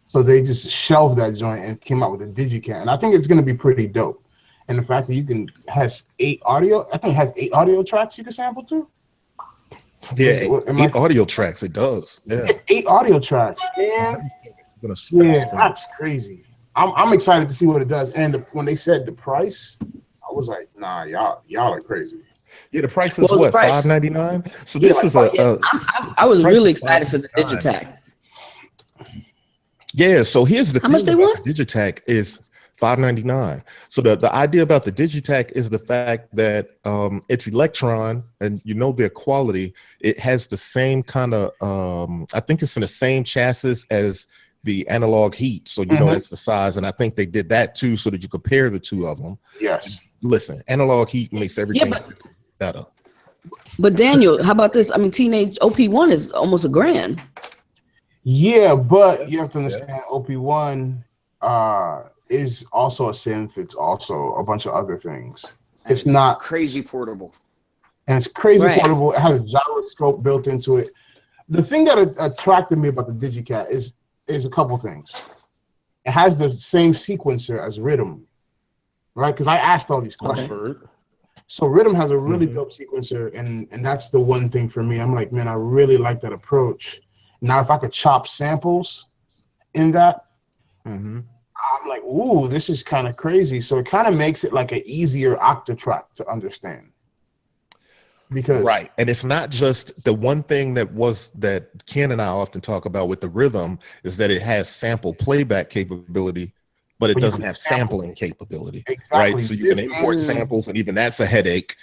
So they just shelved that joint and came out with a Digitakt. And I think it's going to be pretty dope. And the fact that has 8 audio, I think it has 8 audio tracks you can sample to. Yeah, 8 audio tracks, it does. Yeah. 8 audio tracks. And Yeah, that's crazy. I'm excited to see what it does. And when they said the price, I was like, nah, y'all are crazy. Yeah, the price is what, $599? So this is I was really excited for the Digitakt. Yeah, so here's the how much they want? The Digitakt is $599. So the idea about the Digitakt is the fact that it's Elektron, and you know their quality. It has the same kind of I think it's in the same chassis as the analog heat, so you know that's the size, and I think they did that too so that you compare the two of them. Yes. Listen, analog heat makes everything better. But Daniel, how about this? I mean, Teenage OP1 is almost $1,000. Yeah, but you have to understand OP1 is also a synth. It's also a bunch of other things. It's not crazy portable. And it's crazy portable. It has a gyroscope built into it. The thing that attracted me about the Digitakt is a couple things. It has the same sequencer as Rhythm, right? Because I asked all these questions. So Rhythm has a really dope sequencer, and that's the one thing for me. I'm like, man, I really like that approach. Now, if I could chop samples in that, I'm like, ooh, this is kind of crazy. So it kind of makes it like an easier octatrack to understand. Because and it's not just the one thing that Ken and I often talk about with the Rhythm is that it has sample playback capability, but it doesn't have sampling capability. Right, so you can import samples, and even that's a headache.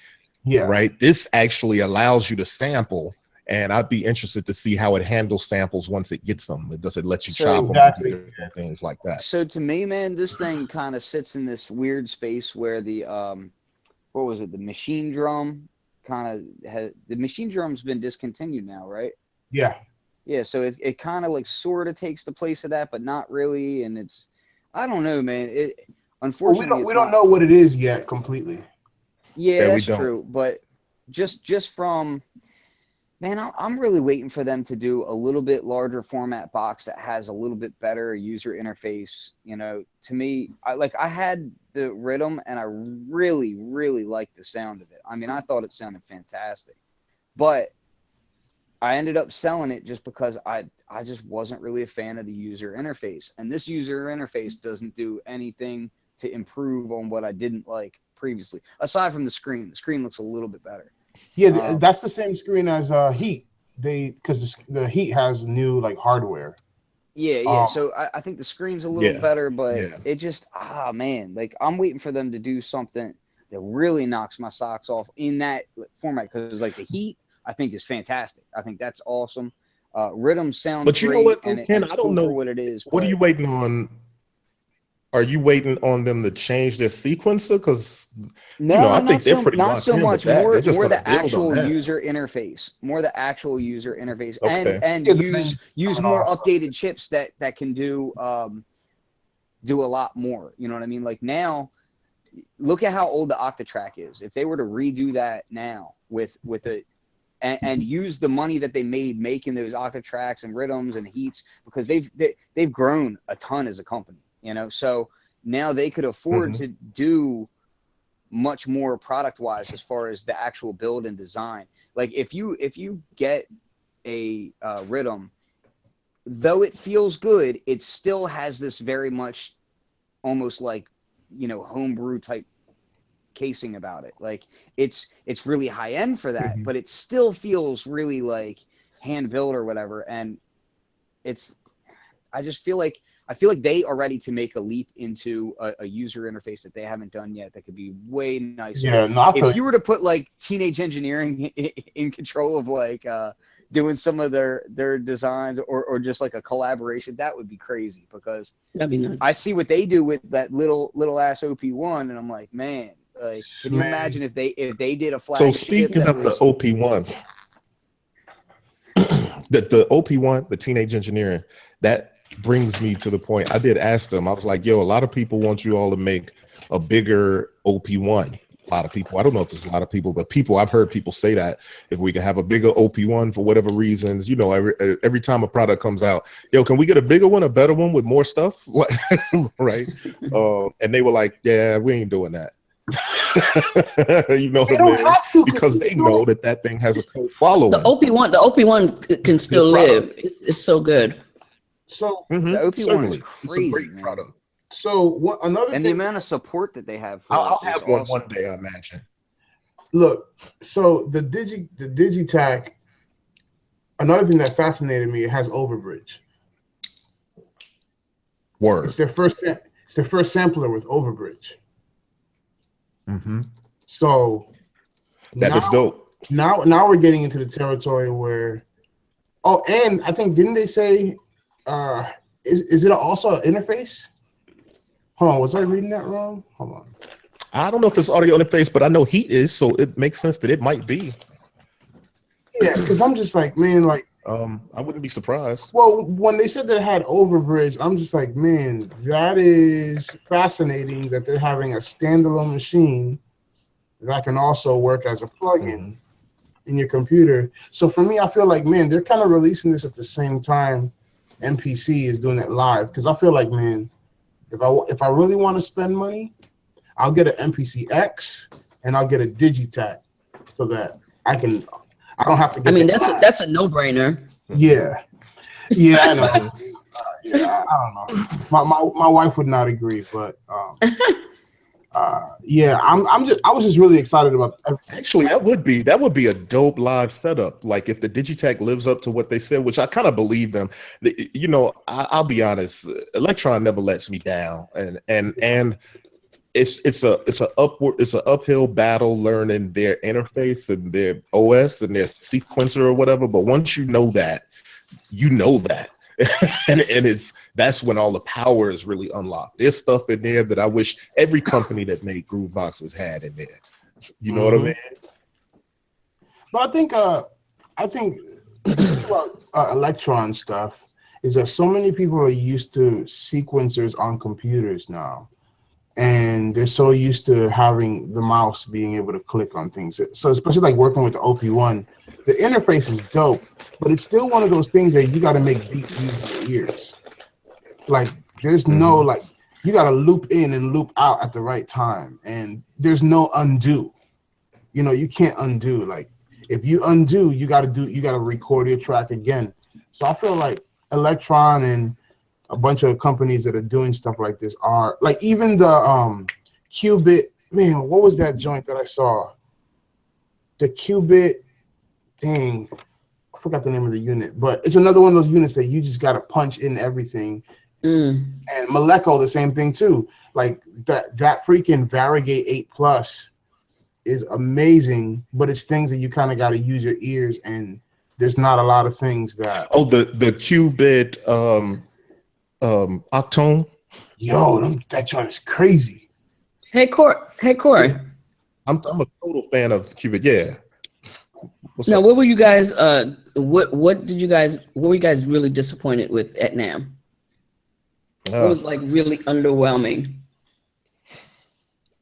Right, this actually allows you to sample, and I'd be interested to see how it handles samples once it gets them. Does it let you chop them and things like that? So to me, man, this thing kind of sits in this weird space where the what was it, the machine drum the machine drum's been discontinued now, right? Yeah, so it kind of like sort of takes the place of that, but not really. And it's, I don't know, man. It unfortunately we don't know what it is yet completely. Yeah, that's true. But just from, man, I'm really waiting for them to do a little bit larger format box that has a little bit better user interface. You know, to me, I had the Rhythm, and I really, really liked the sound of it. I mean, I thought it sounded fantastic, but I ended up selling it just because I just wasn't really a fan of the user interface. And this user interface doesn't do anything to improve on what I didn't like previously, aside from the screen. The screen looks a little bit better. Yeah, that's the same screen as Heat. Because the Heat has new like hardware. Yeah. So I think the screen's a little better, but it just, man, like I'm waiting for them to do something that really knocks my socks off in that format. Because like the Heat, I think is fantastic. I think that's awesome. Rhythm sounds but you great, know what, and Ken, it's I don't cool know for what it is. What are you waiting on? Are you waiting on them to change their sequencer? Because I think they're pretty not so much. More the actual user interface. More the actual user interface, okay. and use more updated chips that can do a lot more. You know what I mean? Like now, look at how old the Octatrack is. If they were to redo that now with it. And use the money that they made making those Octatracks and Rhythms and Heats, because they've grown a ton as a company, you know. So now they could afford to do much more product wise as far as the actual build and design. Like if you get a Rhythm, though it feels good, it still has this very much almost like, you know, homebrew type casing about it. Like it's really high end for that, but it still feels really like hand built or whatever. And I feel like they are ready to make a leap into a user interface that they haven't done yet that could be way nicer. If you were to put like Teenage Engineering in control of like doing some of their designs or just like a collaboration, that would be crazy, because that'd be nuts. I see what they do with that little ass OP1, and I'm like, man, like, can you imagine if they did a flagship? So speaking of the OP1, the OP1, the Teenage Engineering, that brings me to the point. I did ask them. I was like, yo, a lot of people want you all to make a bigger OP1. A lot of people, I don't know if it's a lot of people, but I've heard people say that if we could have a bigger OP1 for whatever reasons, you know, every time a product comes out, yo, can we get a bigger one, a better one with more stuff? Right. And they were like, yeah, we ain't doing that. You know what I mean? Because they know that thing has a cult following. The OP1 can still live. It's so good. So The OP1 is certainly. crazy, It's a great man. product. so what another And the thing? amount of support that they have for I'll it is have one awesome. one day, I imagine. Look, so the Digitakt. Another thing that fascinated me, it has overbridge. Word. It's their first sampler with overbridge. So That is dope. Now we're getting into the territory where, oh, and I think didn't they say, is it also an interface? Hold on, was I reading that wrong? Hold on. I don't know if it's audio interface, but I know heat is, so it makes sense that it might be. Yeah, because I'm just like, man, like, I wouldn't be surprised. well, when they said that it had overbridge, I'm just like, man, that is fascinating that they're having a standalone machine that can also work as a plugin in your computer. So for me, I feel like, man, they're kind of releasing this at the same time MPC is doing it live. Because I feel like, man, if I really want to spend money, I'll get an MPC X and I'll get a Digitakt so that I don't have to get. I mean, that's a no-brainer. Yeah, I know. Yeah, I don't know. My wife would not agree, but yeah, I was just really excited about. Actually, that would be a dope live setup. Like if the Digitakt lives up to what they said, which I kind of believe them. You know, I'll be honest. Elektron never lets me down, and it's an uphill battle learning their interface and their OS and their sequencer or whatever. But once you know that, and that's when all the power is really unlocked. There's stuff in there that I wish every company that made groove boxes had in there. You know what I mean? But I think the thing about Elektron stuff is that so many people are used to sequencers on computers now. And they're so used to having the mouse being able to click on things. So especially like working with the OP1, the interface is dope, but it's still one of those things that you got to make beats use your ears. Like there's no, like you got to loop in and loop out at the right time. And there's no undo. You know, you can't undo. Like if you undo, you got to record your track again. So I feel like Elektron and a bunch of companies that are doing stuff like this are like even the Qubit, man, what was that joint that I saw? The Qubit thing, I forgot the name of the unit, but it's another one of those units that you just got to punch in everything. And Moleco, the same thing too. Like that freaking Varigate 8 Plus is amazing, but it's things that you kind of got to use your ears, and there's not a lot of things that. Oh, the Qubit Octone. Yo, that joint is crazy. Hey Corey. I'm a total fan of Qubit. Yeah. Now, what were you guys? What were you guys really disappointed with at NAMM? What was like really underwhelming?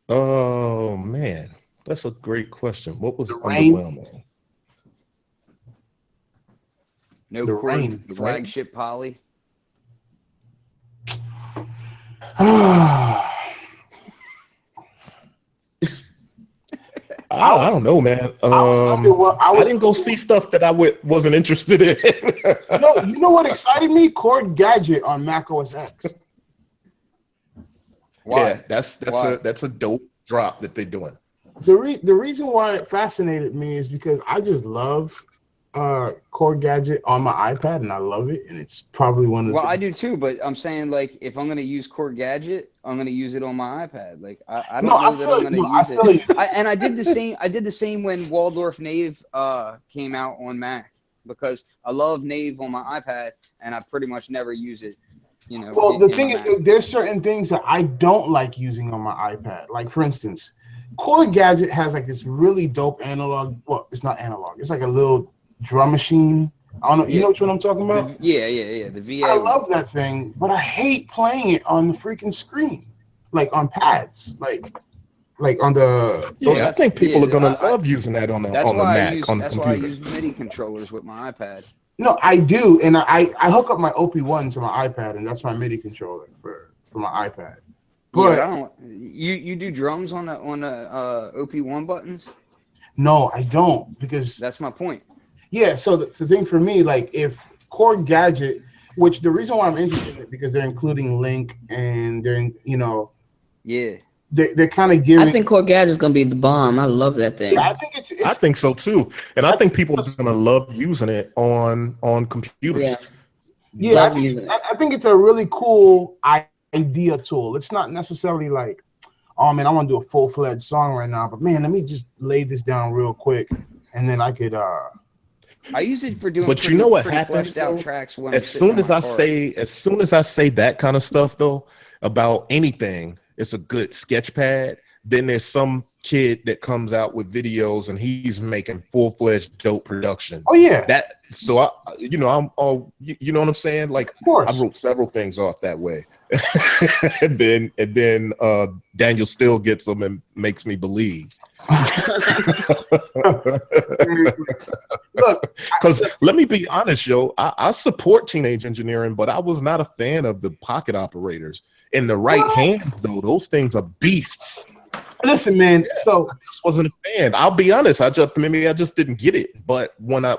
Oh man, that's a great question. What was The underwhelming? rain. Flagship poly. I don't know, man. I didn't go see stuff that I wasn't interested in. You know what excited me? Cord Gadget on Mac OS X. Why? Yeah, that's a dope drop that they're doing. The reason why it fascinated me is because I just love Cord Gadget on my iPad, and I love it, and it's probably one of the. Well, I do too, but I'm saying like if I'm gonna use Cord Gadget, I'm gonna use it on my iPad. Like I don't know that I'm gonna use it. And I did the same. I did the same when Waldorf Nave came out on Mac, because I love Nave on my iPad, and I pretty much never use it. You know. Well, the thing is that there's certain things that I don't like using on my iPad. Like for instance, Cord Gadget has like this really dope analog. Well, it's not analog. It's like a little drum machine. I don't know. You know what I'm talking about? Yeah. The VA. I love that thing, but I hate playing it on the freaking screen, like on pads, like on the. Yeah, I think people are gonna love using that on the Mac, on the computer. That's why I use MIDI controllers with my iPad. No, I do, and I hook up my OP1 to my iPad, and that's my MIDI controller for my iPad. But I don't. You do drums on the OP1 buttons? No, I don't, because that's my point. Yeah, so the thing for me, like if Cord Gadget, Which the reason why I'm interested in it because they're including Link and they're Yeah. They're kind of giving. I think Core Gadget's gonna be the bomb. I love that thing. Yeah, I think so too, and I think people are gonna love using it on computers. Yeah, I think it's a really cool idea tool. It's not necessarily like, oh man, I want to do a full-fledged song right now, but man, let me just lay this down real quick, and then I could. I use it for doing. But you know what happens though? Tracks when as soon as I say that kind of stuff though about anything, it's a good sketch pad. Then there's some kid that comes out with videos and he's making full-fledged dope production. Oh yeah. I'm all, you know what I'm saying? Like, of course. I wrote several things off that way. and then Daniel still gets them and makes me believe. Look, because let me be honest, I support teenage engineering, but I was not a fan of the pocket operators. In the right hand, though, those things are beasts. Listen, man. So I just wasn't a fan. I'll be honest. I just didn't get it. But when I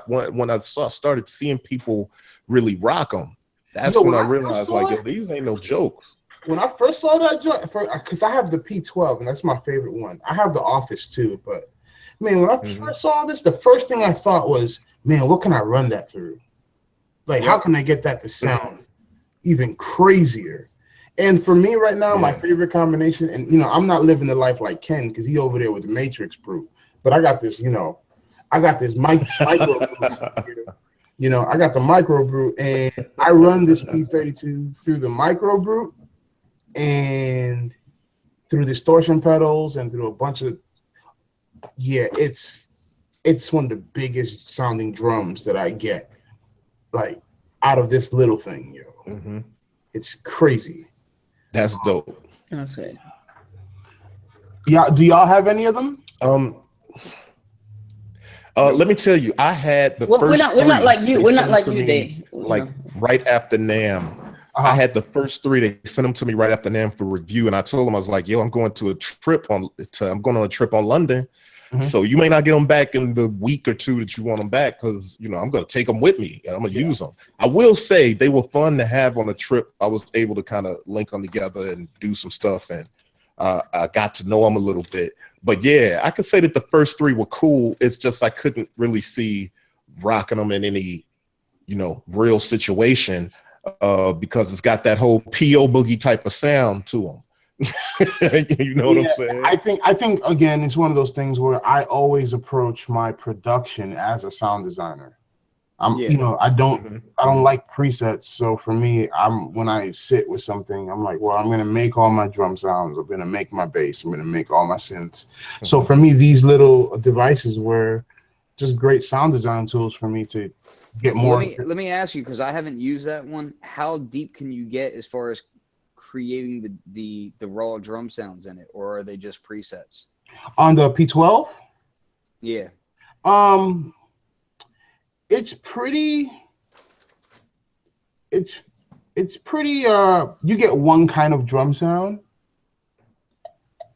started seeing people really rock them, that's when I realized, like, yo, these ain't no jokes. When I first saw that joint, because I have the P12 and that's my favorite one. I have the Office too, but man, when I first saw this, the first thing I thought was, man, what can I run that through? Like, how can I get that to sound even crazier? And for me right now, my favorite combination, and I'm not living the life like Ken because he over there with the Matrix Brew, but I got this, I got this micro brew here. I got the micro brew, and I run this P32 through the micro brew and through distortion pedals and through a bunch of it's one of the biggest sounding drums that I get, like, out of this little thing, It's crazy. That's dope. That's it. Yeah. Do y'all have any of them? Let me tell you, I had the first. We're not like you. We're not like you, Dave. Like right after NAMM, I had the first three. They sent them to me right after NAMM for review, and I told them, I was like, "Yo, I'm going on a trip on London, so you may not get them back in the week or two that you want them back, because I'm going to take them with me and I'm going to use them." I will say they were fun to have on a trip. I was able to kind of link them together and do some stuff, and I got to know them a little bit. But yeah, I could say that the first three were cool. It's just I couldn't really see rocking them in any, real situation because it's got that whole P.O. Boogie type of sound to them. You know what I'm saying? I think again, it's one of those things where I always approach my production as a sound designer. I don't like presets. So for me, when I sit with something, I'm like, well, I'm going to make all my drum sounds. I'm going to make my bass. I'm going to make all my synths. So for me, these little devices were just great sound design tools for me to get more. Let me ask you, because I haven't used that one. How deep can you get as far as creating the raw drum sounds in it, or are they just presets? On the P12? Yeah. It's pretty you get one kind of drum sound,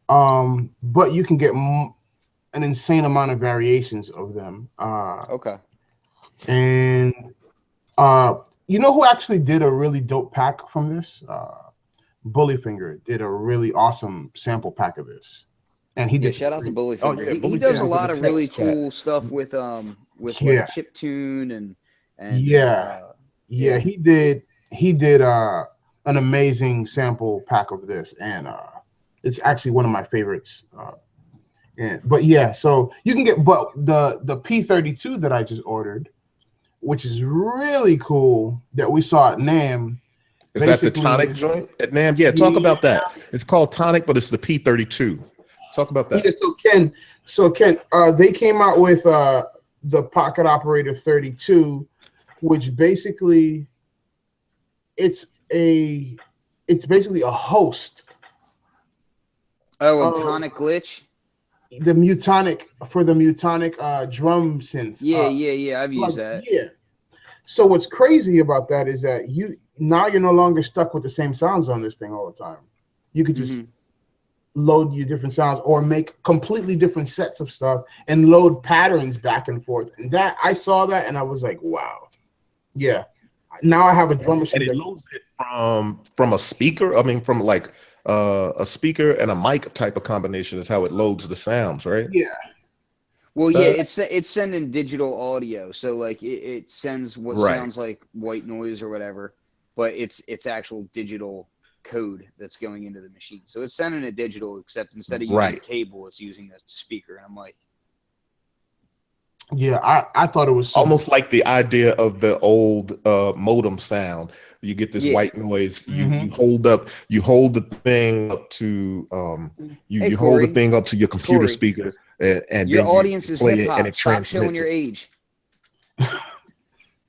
but you can get an insane amount of variations of them. Okay. And you know who actually did a really dope pack from this? Bullyfinger did a really awesome sample pack of this. And he did shout out to Bullyfinger. Oh, yeah, he does a lot of really cool stuff with like chiptune and he did an amazing sample pack of this, and it's actually one of my favorites. So you can get the P32 that I just ordered, which is really cool, that we saw at NAMM. Is that the Tonic joint at NAMM? Yeah, talk about that. It's called Tonic, but it's the P32. Talk about that. Yeah, so Ken, they came out with the Pocket Operator 32, which basically it's basically a host. Oh, a tonic glitch. The Mutonic drum synth. Yeah. I've used that. Yeah. So what's crazy about that is that you're no longer stuck with the same sounds on this thing all the time. You could just load your different sounds or make completely different sets of stuff and load patterns back and forth. And that I saw that and I was like, wow. Yeah. now I have a drum machine. And it loads it from a speaker. I mean, from like a speaker and a mic type of combination is how it loads the sounds, right? Yeah. Well, yeah, it's sending digital audio, so like it sends what sounds like white noise or whatever, but it's actual digital code that's going into the machine. So it's sending it digital, except instead of using a cable, it's using a speaker and a mic. Yeah, I thought it was almost like the idea of the old modem sound. You get this white noise. You hold the thing up to you hold the thing up to your computer speaker, and your then audience is hip hop. Stop showing transmits your age.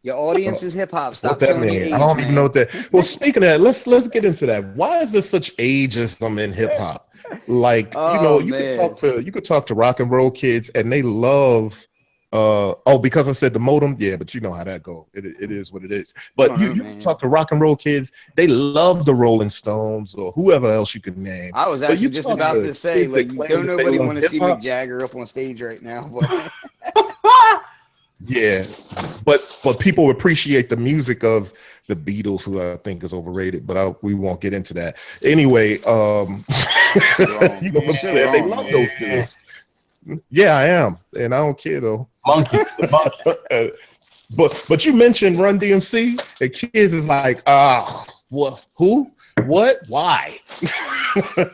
Your audience is hip hop. Stop what that showing your mean? age. I don't even know what that. Well, speaking of that, let's get into that. Why is there such ageism in hip hop? Like you could talk to rock and roll kids, and they love. Because I said the modem, yeah, but you know how that go. It is what it is. But you can talk to rock and roll kids, they love the Rolling Stones or whoever else you could name. I was actually just about to say, like, don't nobody want to see Mick Jagger up on stage right now. But yeah, but people appreciate the music of the Beatles, who I think is overrated, but we won't get into that. Anyway, you know what I'm saying? They love those dudes. Yeah, I am, and I don't care though. Monkey. But you mentioned Run DMC, and kids is like, what? Who? What? Why?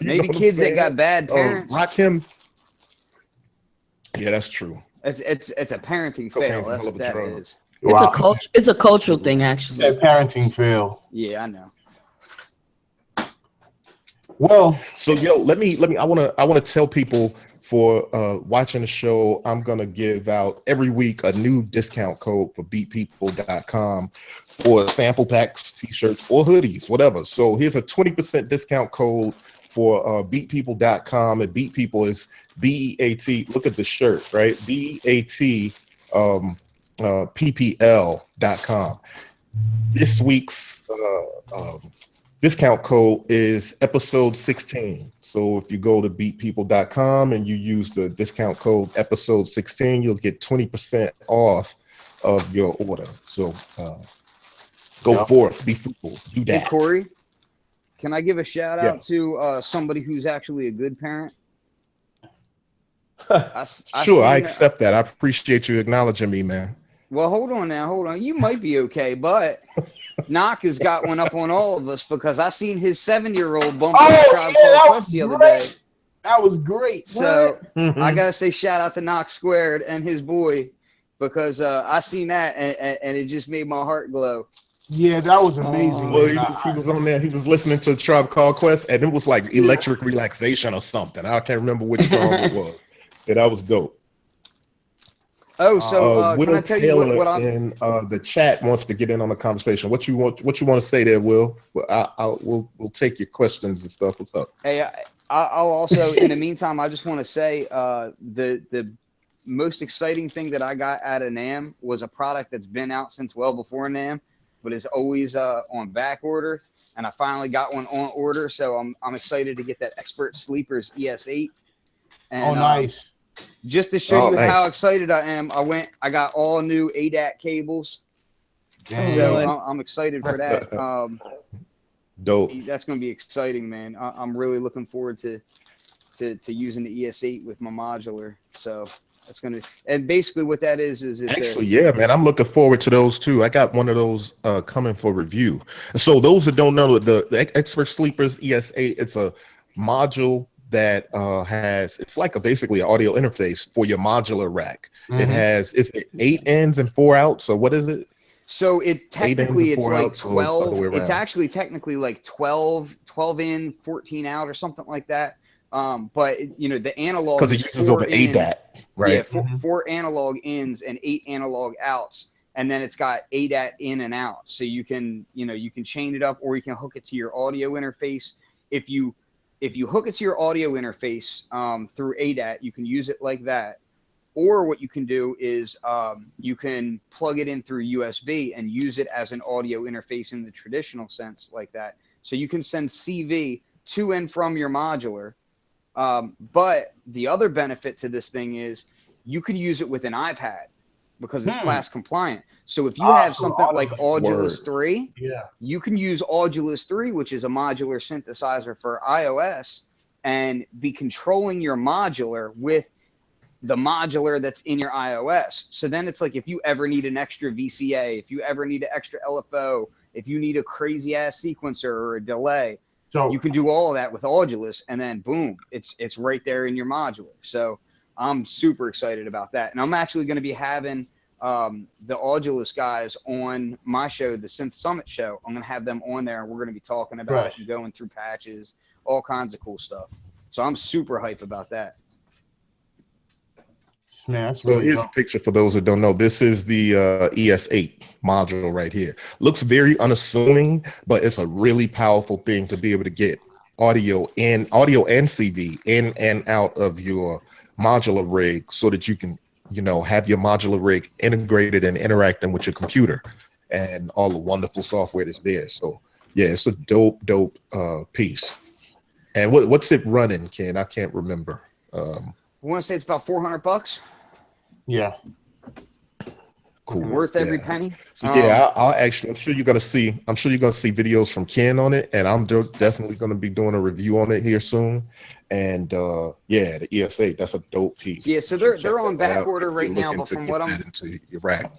Maybe kids that got bad parents. Rock him. Yeah, that's true. It's a parenting fail. That's what that is. It's a cultural thing, actually. It's a parenting fail. Yeah, I know. Well, so let me. I wanna tell people. For watching the show, I'm going to give out every week a new discount code for BeatPPL.com for sample packs, t-shirts, or hoodies, whatever. So here's a 20% discount code for BeatPPL.com. And BeatPPL is B-E-A-T. Look at the shirt, right? B-A-T PPL.com. This week's discount code is episode 16. So if you go to beatpeople.com and you use the discount code episode 16, you'll get 20% off of your order. So go forth, be fruitful, do that. Hey, Corey, can I give a shout out to somebody who's actually a good parent? Sure, I accept that. I appreciate you acknowledging me, man. Well, hold on. You might be okay, but Knock has got one up on all of us because I seen his 7-year-old bump on Tribe Called Quest the other day. That was great. So I gotta say shout out to Knock Squared and his boy because I seen that and it just made my heart glow. Yeah, that was amazing. Well, he was on there. He was listening to Tribe Called Quest, and it was like Electric Relaxation or something. I can't remember which song it was. Yeah, that was dope. Oh, so can I tell you what I'm in the chat wants to get in on the conversation. What you want to say there, Will? We'll take your questions and stuff. What's up? Hey, I'll also in the meantime, I just want to say the most exciting thing that I got out of NAMM was a product that's been out since well before NAMM, but is always on back order, and I finally got one on order. So I'm excited to get that Expert Sleepers ES8. And, nice. Just to show you how excited I am, I got all new ADAT cables. Dang. So I'm excited for that. Dope. That's going to be exciting, man. I'm really looking forward to using the ES8 with my modular. So that's going to, and basically what that is it's actually, yeah, man, I'm looking forward to those too. I got one of those coming for review. So those that don't know, the Expert Sleepers ES8, it's a module that it's like basically an audio interface for your modular rack. It's 8 ins and 4 outs. So what is it? So it's like 12. It's actually technically like 12 in, 14 out or something like that. But the analog because it uses over ADAT, right? Yeah, 4 analog ins and 8 analog outs, and then it's got ADAT in and out. So you can chain it up, or you can hook it to your audio interface. If you hook it to your audio interface through ADAT, you can use it like that. Or what you can do is you can plug it in through USB and use it as an audio interface in the traditional sense like that. So you can send CV to and from your modular. But the other benefit to this thing is you can use it with an iPad. because it's class compliant. So if you have something like Audulus 3, you can use Audulus 3, which is a modular synthesizer for iOS, and be controlling your modular with the modular that's in your iOS. So then it's like, if you ever need an extra VCA, if you ever need an extra LFO, if you need a crazy ass sequencer or a delay, so you can do all of that with Audulus, and then boom, it's right there in your modular. So I'm super excited about that. And I'm actually going to be having the Audulus guys on my show, the Synth Summit show. I'm going to have them on there, and we're going to be talking about it and going through patches, all kinds of cool stuff. So I'm super hype about that. Man, that's so here's a picture for those who don't know. This is the ES8 module right here. Looks very unassuming, but it's a really powerful thing to be able to get audio and CV in and out of your modular rig, so that you can, you know, have your modular rig integrated and interacting with your computer and all the wonderful software that's there. So yeah, it's a dope piece. And what's it running, Ken? I can't remember. I want to say it's about $400. Yeah. Cool. Worth every penny. So yeah, I'll actually, I'm sure you're gonna see videos from Ken on it, and I'm definitely gonna be doing a review on it here soon. And yeah, the ES8, that's a dope piece. Yeah, so they're on back order right now, but from what I'm into your rack.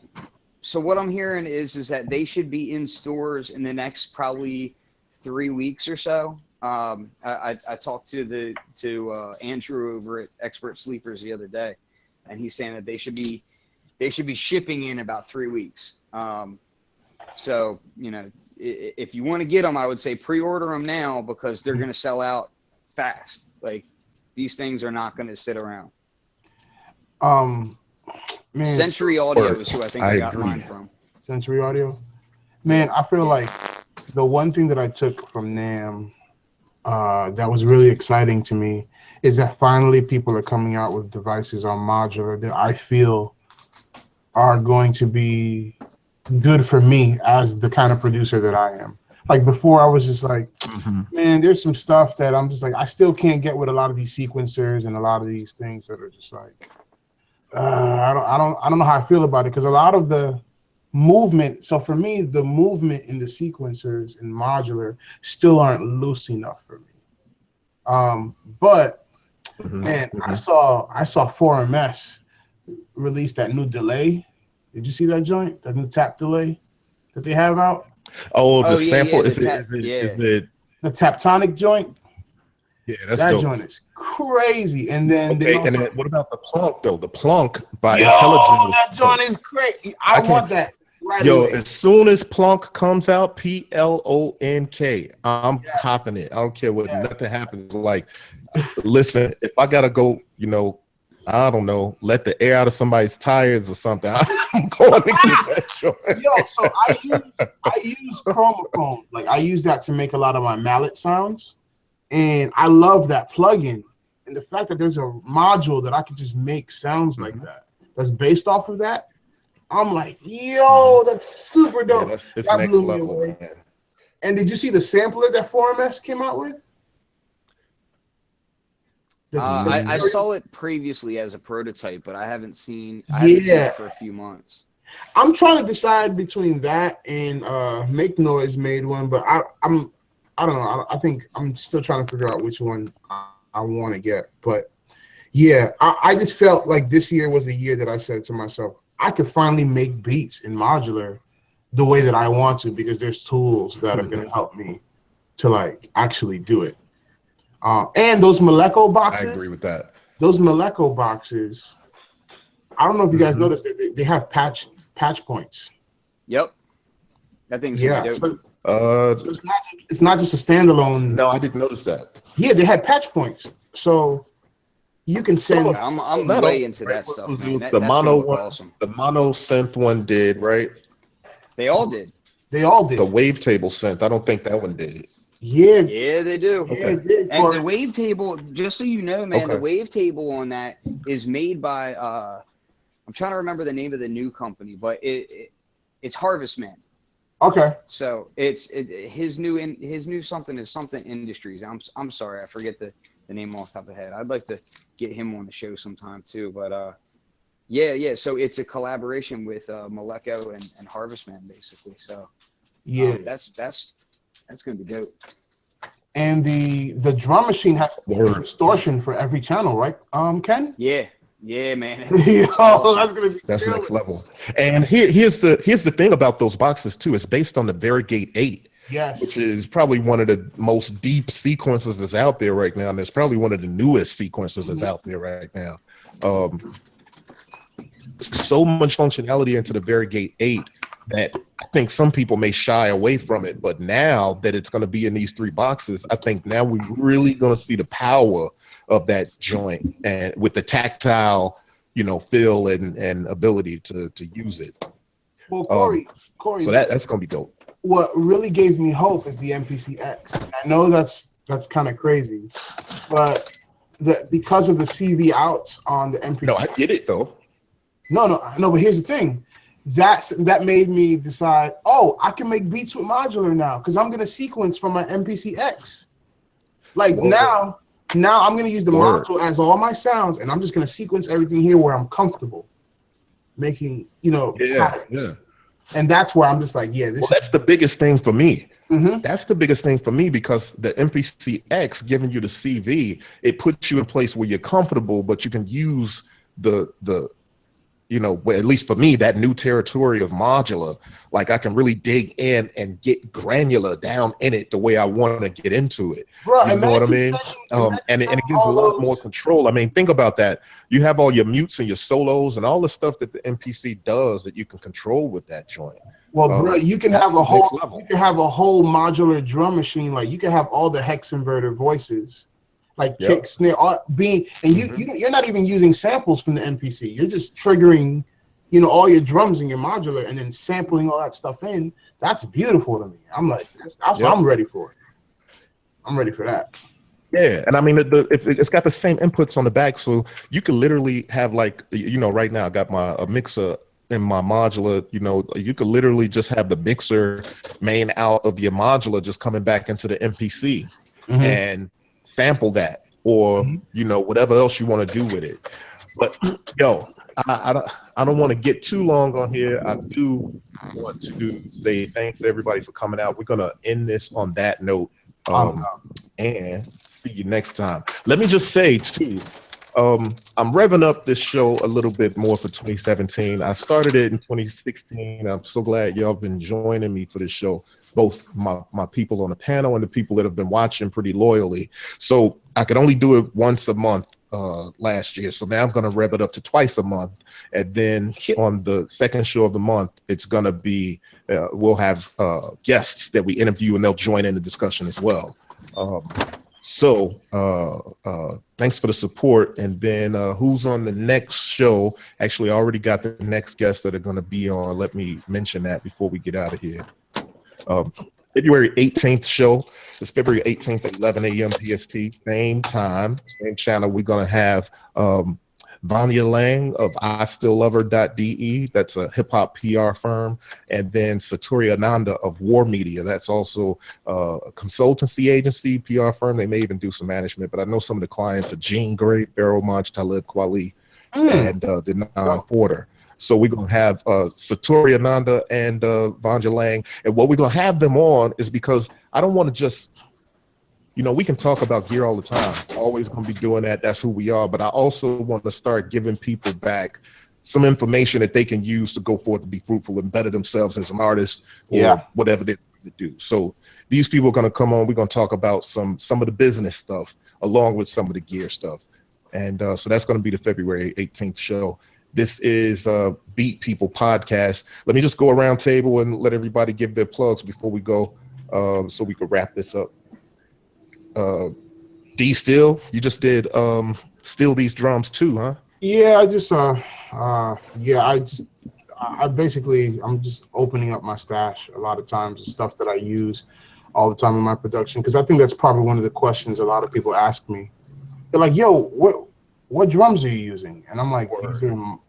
So what I'm hearing is that they should be in stores in the next probably 3 weeks or so. I talked to Andrew over at Expert Sleepers the other day, and he's saying that they should be shipping in about 3 weeks. So, you know, if you want to get them, I would say pre-order them now, because they're going to sell out fast. Like, these things are not going to sit around. Man, Century Audio is who I think I got mine from. Century Audio. Man, I feel like the one thing that I took from NAMM that was really exciting to me is that finally people are coming out with devices on modular that I feel are going to be good for me as the kind of producer that I am. Like before, I was just like, man, there's some stuff that I'm just like, I still can't get with a lot of these sequencers and a lot of these things that are just like, I don't know how I feel about it, because a lot of the movement, so for me, the movement in the sequencers and modular still aren't loose enough for me. But man, I saw 4MS release that new delay. Did you see that joint? That new tap delay that they have out? Oh, the sample, yeah, is it the Taptonic joint? Yeah, that's that dope. joint is crazy. And then and then what about the Plonk though? The Plonk by Intelligent. That joint is crazy. I want that right away. As soon as Plonk comes out, PLONK, I'm copping it. I don't care what nothing happens. Like, listen, if I gotta go, you know, I don't know, let the air out of somebody's tires or something, I'm going to get that joint. Yo, so I use Chromophone. Like, I use that to make a lot of my mallet sounds. And I love that plugin. And the fact that there's a module that I can just make sounds like that, that's based off of that, I'm like, yo, that's super dope. Yeah, it's that next blew me level, away. man. And did you see the sampler that 4MS came out with? I saw it previously as a prototype, but I haven't seen it for a few months. I'm trying to decide between that and Make Noise made one, but I don't know. I think I'm still trying to figure out which one I want to get. But yeah, I just felt like this year was the year that I said to myself, I could finally make beats in modular the way that I want to, because there's tools that are going to help me to like actually do it. And those Moleco boxes. I agree with that. Those Moleco boxes, I don't know if you guys noticed that they have patch points. Yep. That thing's dope. So it's not just a standalone. No, I didn't notice that. Yeah, they had patch points, so you can send. I'm way into that stuff. Man. The mono one, awesome. The mono synth one did, right? They all did. They all did. The wavetable synth, I don't think that one did. Yeah, they do. Okay. And the wavetable, just so you know, man, the wavetable on that is made by I'm trying to remember the name of the new company, but it's Harvest Man. Okay. So his new something is something Industries. I'm sorry, I forget the name off the top of the head. I'd like to get him on the show sometime too, but Yeah. So it's a collaboration with Moleko and Harvestman, basically. So Yeah. that's gonna be dope. And the drum machine has distortion for every channel, right? Ken? Yeah, man. That's next level. And here's the thing about those boxes too. It's based on the Varigate 8. Yes. Which is probably one of the most deep sequencers that's out there right now. And it's probably one of the newest sequencers that's out there right now. So much functionality into the Varigate 8 that I think some people may shy away from it. But now that it's going to be in these 3 boxes, I think now we're really going to see the power of that joint, and with the tactile, feel and ability to use it. Well, Corey, so that's going to be dope. What really gave me hope is the MPC X. I know that's kind of crazy, but because of the CV outs on the MPC. No, I get it though. No, but here's the thing. That made me decide, I can make beats with Modular now because I'm gonna sequence from my MPC X. Like now I'm gonna use the module as all my sounds, and I'm just gonna sequence everything here where I'm comfortable making, patterns. And that's where I'm just like, that's the biggest thing for me. That's the biggest thing for me, because the MPC X giving you the CV, it puts you in place where you're comfortable, but you can use the at least for me, that new territory of Modular. Like I can really dig in and get granular down in it the way I want to get into it. Bro, you know what I mean? And it gives a lot more control. I mean, think about that. You have all your mutes and your solos and all the stuff that the MPC does that you can control with that joint. Well, bro, you can have a whole Modular drum machine. Like you can have all the hex inverter voices, like kick, snare, you're not even using samples from the MPC. You're just triggering, all your drums in your Modular and then sampling all that stuff in. That's beautiful to me. I'm like, I'm ready for it. I'm ready for that. Yeah, and I mean, it's got the same inputs on the back, so you could literally have like, right now I got a mixer in my Modular. You could literally just have the mixer main out of your Modular just coming back into the MPC and sample that, or whatever else you want to do with it. But I don't want to get too long on here. I do want to say thanks to everybody for coming out. We're gonna end this on that note, and see you next time. Let me just say too, I'm revving up this show a little bit more for 2017. I started it in 2016. I'm so glad y'all been joining me for this show, both my people on the panel and the people that have been watching pretty loyally. So I could only do it once a month last year. So now I'm going to rev it up to twice a month. And then on the second show of the month, it's going to be, we'll have guests that we interview, and they'll join in the discussion as well. So thanks for the support. And then who's on the next show? Actually, I already got the next guests that are going to be on. Let me mention that before we get out of here. February 18th show is February 18th at 11 a.m. PST, same time, same channel. We're going to have Vanya Lang of IStillLover.de. That's a hip hop PR firm. And then Satori Ananda of War Media. That's also a consultancy agency, PR firm. They may even do some management, but I know some of the clients are Jean Grey, Pharaoh Monch, Talib Kweli, and Denon Porter. So we're going to have Satori Ananda and Vanya Lang. And what we're going to have them on is because I don't want to just, we can talk about gear all the time. Always going to be doing that. That's who we are. But I also want to start giving people back some information that they can use to go forth and be fruitful and better themselves as an artist or whatever they do. So these people are going to come on. We're going to talk about some of the business stuff along with some of the gear stuff. And so that's going to be the February 18th show. This is Beat People Podcast. Let me just go around table and let everybody give their plugs before we go, so we could wrap this up. D Steele, you just did Steal These Drums too, huh? Yeah, I just I'm just opening up my stash a lot of times, the stuff that I use all the time in my production, because I think that's probably one of the questions a lot of people ask me. They're like, yo, what drums are you using? And I'm like, these are the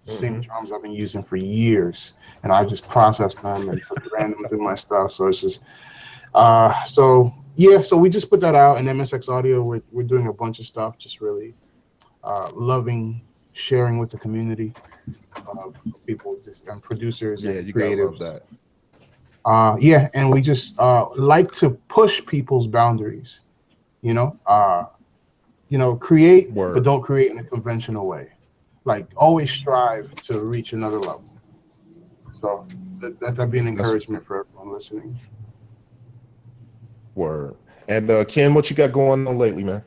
same drums I've been using for years, and I just process them and ran them through my stuff. So it's just, so we just put that out in MSX Audio. We're doing a bunch of stuff, just really loving sharing with the community of people and producers and you creatives. gotta love that. Yeah, and we just like to push people's boundaries. Create, Word. but don't create in a conventional way. Like, always strive to reach another level. So that'd be an encouragement for everyone listening. Word. And Ken, what you got going on lately, man?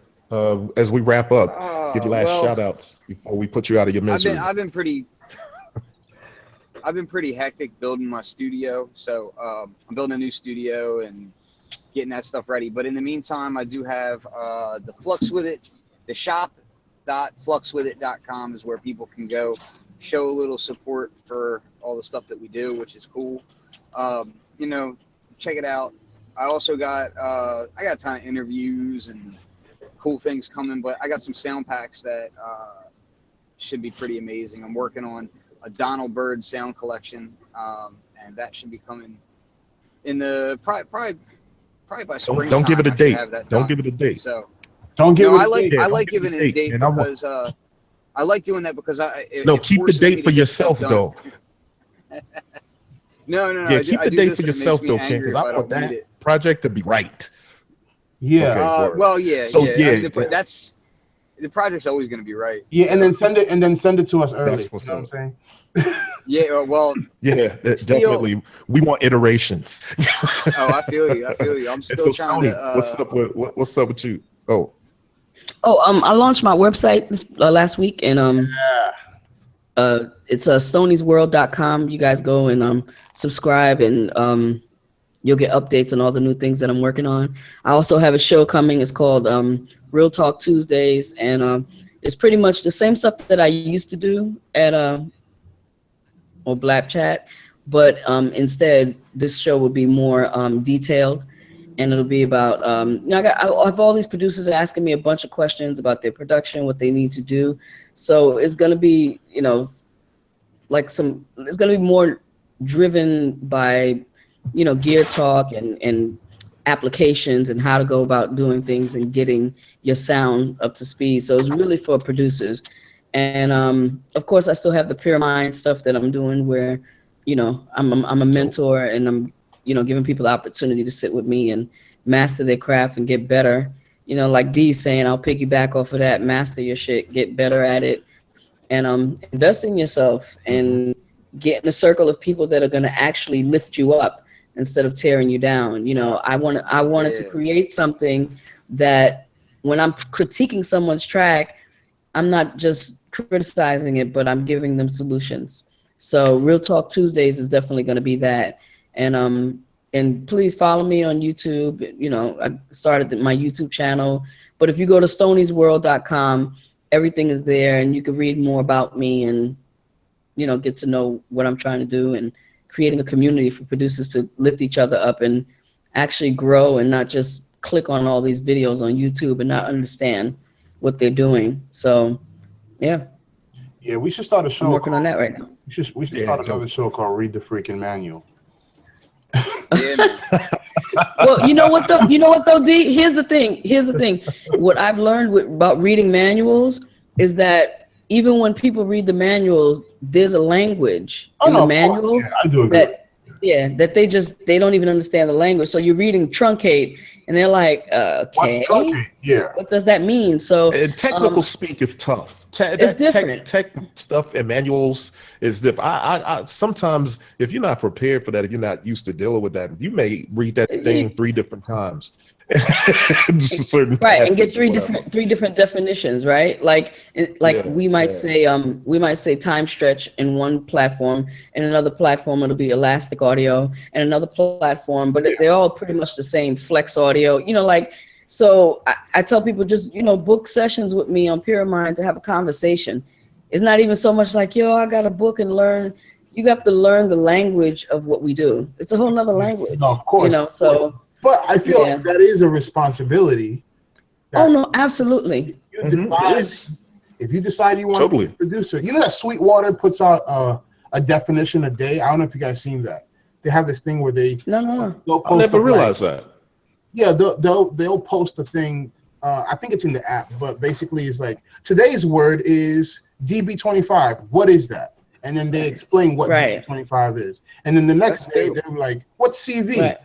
As we wrap up, give your last shout outs before we put you out of your misery. I've been pretty hectic building my studio. So I'm building a new studio and getting that stuff ready. But in the meantime, I do have the Flux With It, the shop.fluxwithit.com is where people can go show a little support for all the stuff that we do, which is cool. Check it out. I also got I got a ton of interviews and cool things coming, but I got some sound packs that should be pretty amazing. I'm working on a Donald Byrd sound collection, and that should be coming in the probably by spring. Don't give it a date. Don't give it a date. So don't give it I a like date. I like giving it a date because I like doing that because keep the date for yourself though. No. Yeah, keep the date for yourself though, Ken, because I want that project to be right. Yeah. Okay, So that's the project's always going to be right. Yeah, so. and then send it to us early. That's what I'm saying. Yeah, well. Yeah, definitely. We want iterations. Oh, I feel you. I'm still trying to. What's up with you? I launched my website last week, and it's stoniesworld.com. You guys go and subscribe, and you'll get updates on all the new things that I'm working on. I also have a show coming. It's called Real Talk Tuesdays, and it's pretty much the same stuff that I used to do at or Black Chat, but instead this show will be more detailed, and it'll be about I have all these producers asking me a bunch of questions about their production, what they need to do. So it's gonna be it's gonna be more driven by gear talk and applications and how to go about doing things and getting your sound up to speed. So it's really for producers. And of course I still have the Pure Mind stuff that I'm doing where I'm a mentor, and I'm giving people the opportunity to sit with me and master their craft and get better. Like D's saying, I'll piggyback off of that, master your shit, get better at it, and invest in yourself and get in a circle of people that are going to actually lift you up instead of tearing you down. I wanted to create something that when I'm critiquing someone's track, I'm not just criticizing it, but I'm giving them solutions. So Real Talk Tuesdays is definitely going to be that. And please follow me on YouTube. I started my YouTube channel, but if you go to stoniesworld.com, everything is there, and you can read more about me and get to know what I'm trying to do, and creating a community for producers to lift each other up and actually grow, and not just click on all these videos on YouTube and not understand what they're doing. So yeah, we should start a show. I'm working on that right now. We should start another show called Read the Freaking Manual. Yeah, man. Well, you know what though, D? Here's the thing. What I've learned about reading manuals is that even when people read the manuals, there's a language in the manual I do agree. that they don't even understand the language. So you're reading truncate, and they're like, okay, what's truncate? Yeah, what does that mean? So technical speak is tough. It's different. Tech stuff and manuals is different. I sometimes, if you're not prepared for that, if you're not used to dealing with that, you may read that thing 3 different times. Right, and get three different definitions, right? We might say time stretch in one platform, and another platform it'll be elastic audio, and another platform, but they're all pretty much the same, flex audio. So I tell people, just book sessions with me on Pure Mind to have a conversation. It's not even so much like, I got a book and learn. You have to learn the language of what we do. It's a whole nother language. No, of course. So. But I feel like that is a responsibility. Oh no, absolutely. If you decide you want to be a producer, that Sweetwater puts out a definition a day. I don't know if you guys seen that. They have this thing where they no. They'll I never realized that. Yeah, they'll post a thing I think it's in the app, but basically it's like today's word is DB25. What is that? And then they explain what DB25 is. And then the next day they're like, what's CV? Right.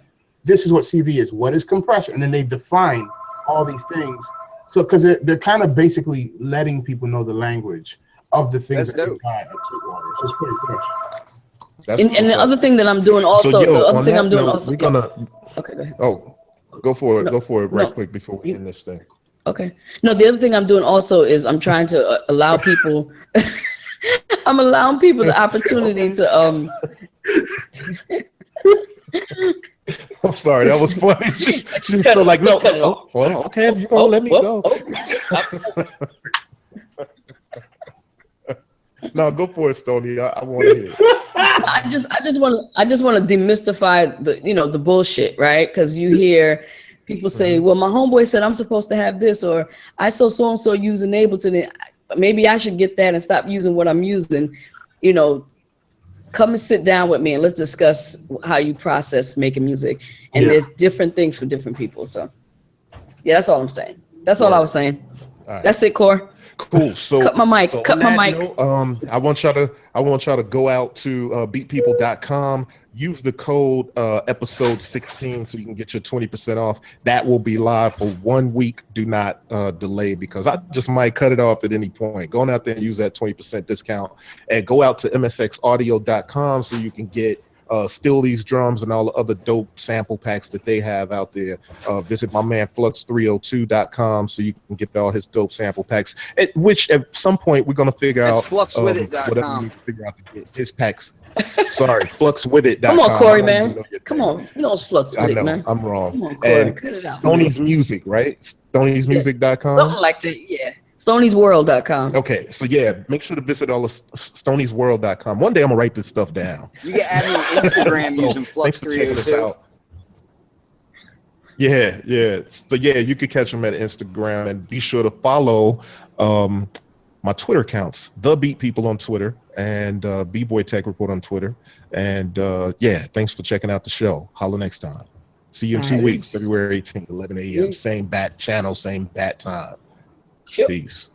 This is what CV is. What is compression? And then they define all these things. So because they're kind of basically letting people know the language of the things that they got at Sweetwater. So it's pretty fresh. And the other thing that I'm doing also, so, yo, the other thing I'm doing note, also. We're gonna. Okay, go ahead. Oh, go for it. Go for it right quick before we end this thing. Okay. No, the other thing I'm doing also is I'm trying to allow people. I'm allowing people the opportunity to I'm sorry, that was funny. She was so like, no. Oh, well, okay, if you gonna let me go. No, go for it, Stoni. I want to hear it. I just want to demystify the bullshit, right? Because you hear people say, well, my homeboy said I'm supposed to have this, or I saw so-and-so using Ableton. Maybe I should get that and stop using what I'm using. Come and sit down with me and let's discuss how you process making music. And there's different things for different people. So yeah, that's all I'm saying. That's all I was saying. Right. That's it, Core. Cool. So cut my mic. So cut my mic. Note, I want y'all to go out to beatpeople.com. Use the code episode 16 so you can get your 20% off. That will be live for 1 week. Do not delay, because I just might cut it off at any point. Go out there and use that 20% discount, and go out to msxaudio.com so you can get Steele's drums and all the other dope sample packs that they have out there. Visit my man flux302.com so you can get all his dope sample packs, which at some point we're going to figure out whatever we figure out to get his packs. Sorry, fluxwithit.com. Come on, Corey, man. Come on. You know it's Flux with it, man. I'm wrong. Come on, Corey. And Stoni's Music, right? Stoni'sMusic.com. Something like that, yeah. Stoni'sWorld.com. Okay, so yeah, make sure to visit all of Stoni'sWorld.com. One day I'm gonna write this stuff down. You can add me on Instagram using Flux302. Yeah. So yeah, you can catch them at Instagram, and be sure to follow my Twitter accounts, The Beat People on Twitter and bboytech report on Twitter. And yeah, thanks for checking out the show. Holla next time. See you in 2 weeks, February 18th, 11 a.m. Same bat channel, same bat time. Peace.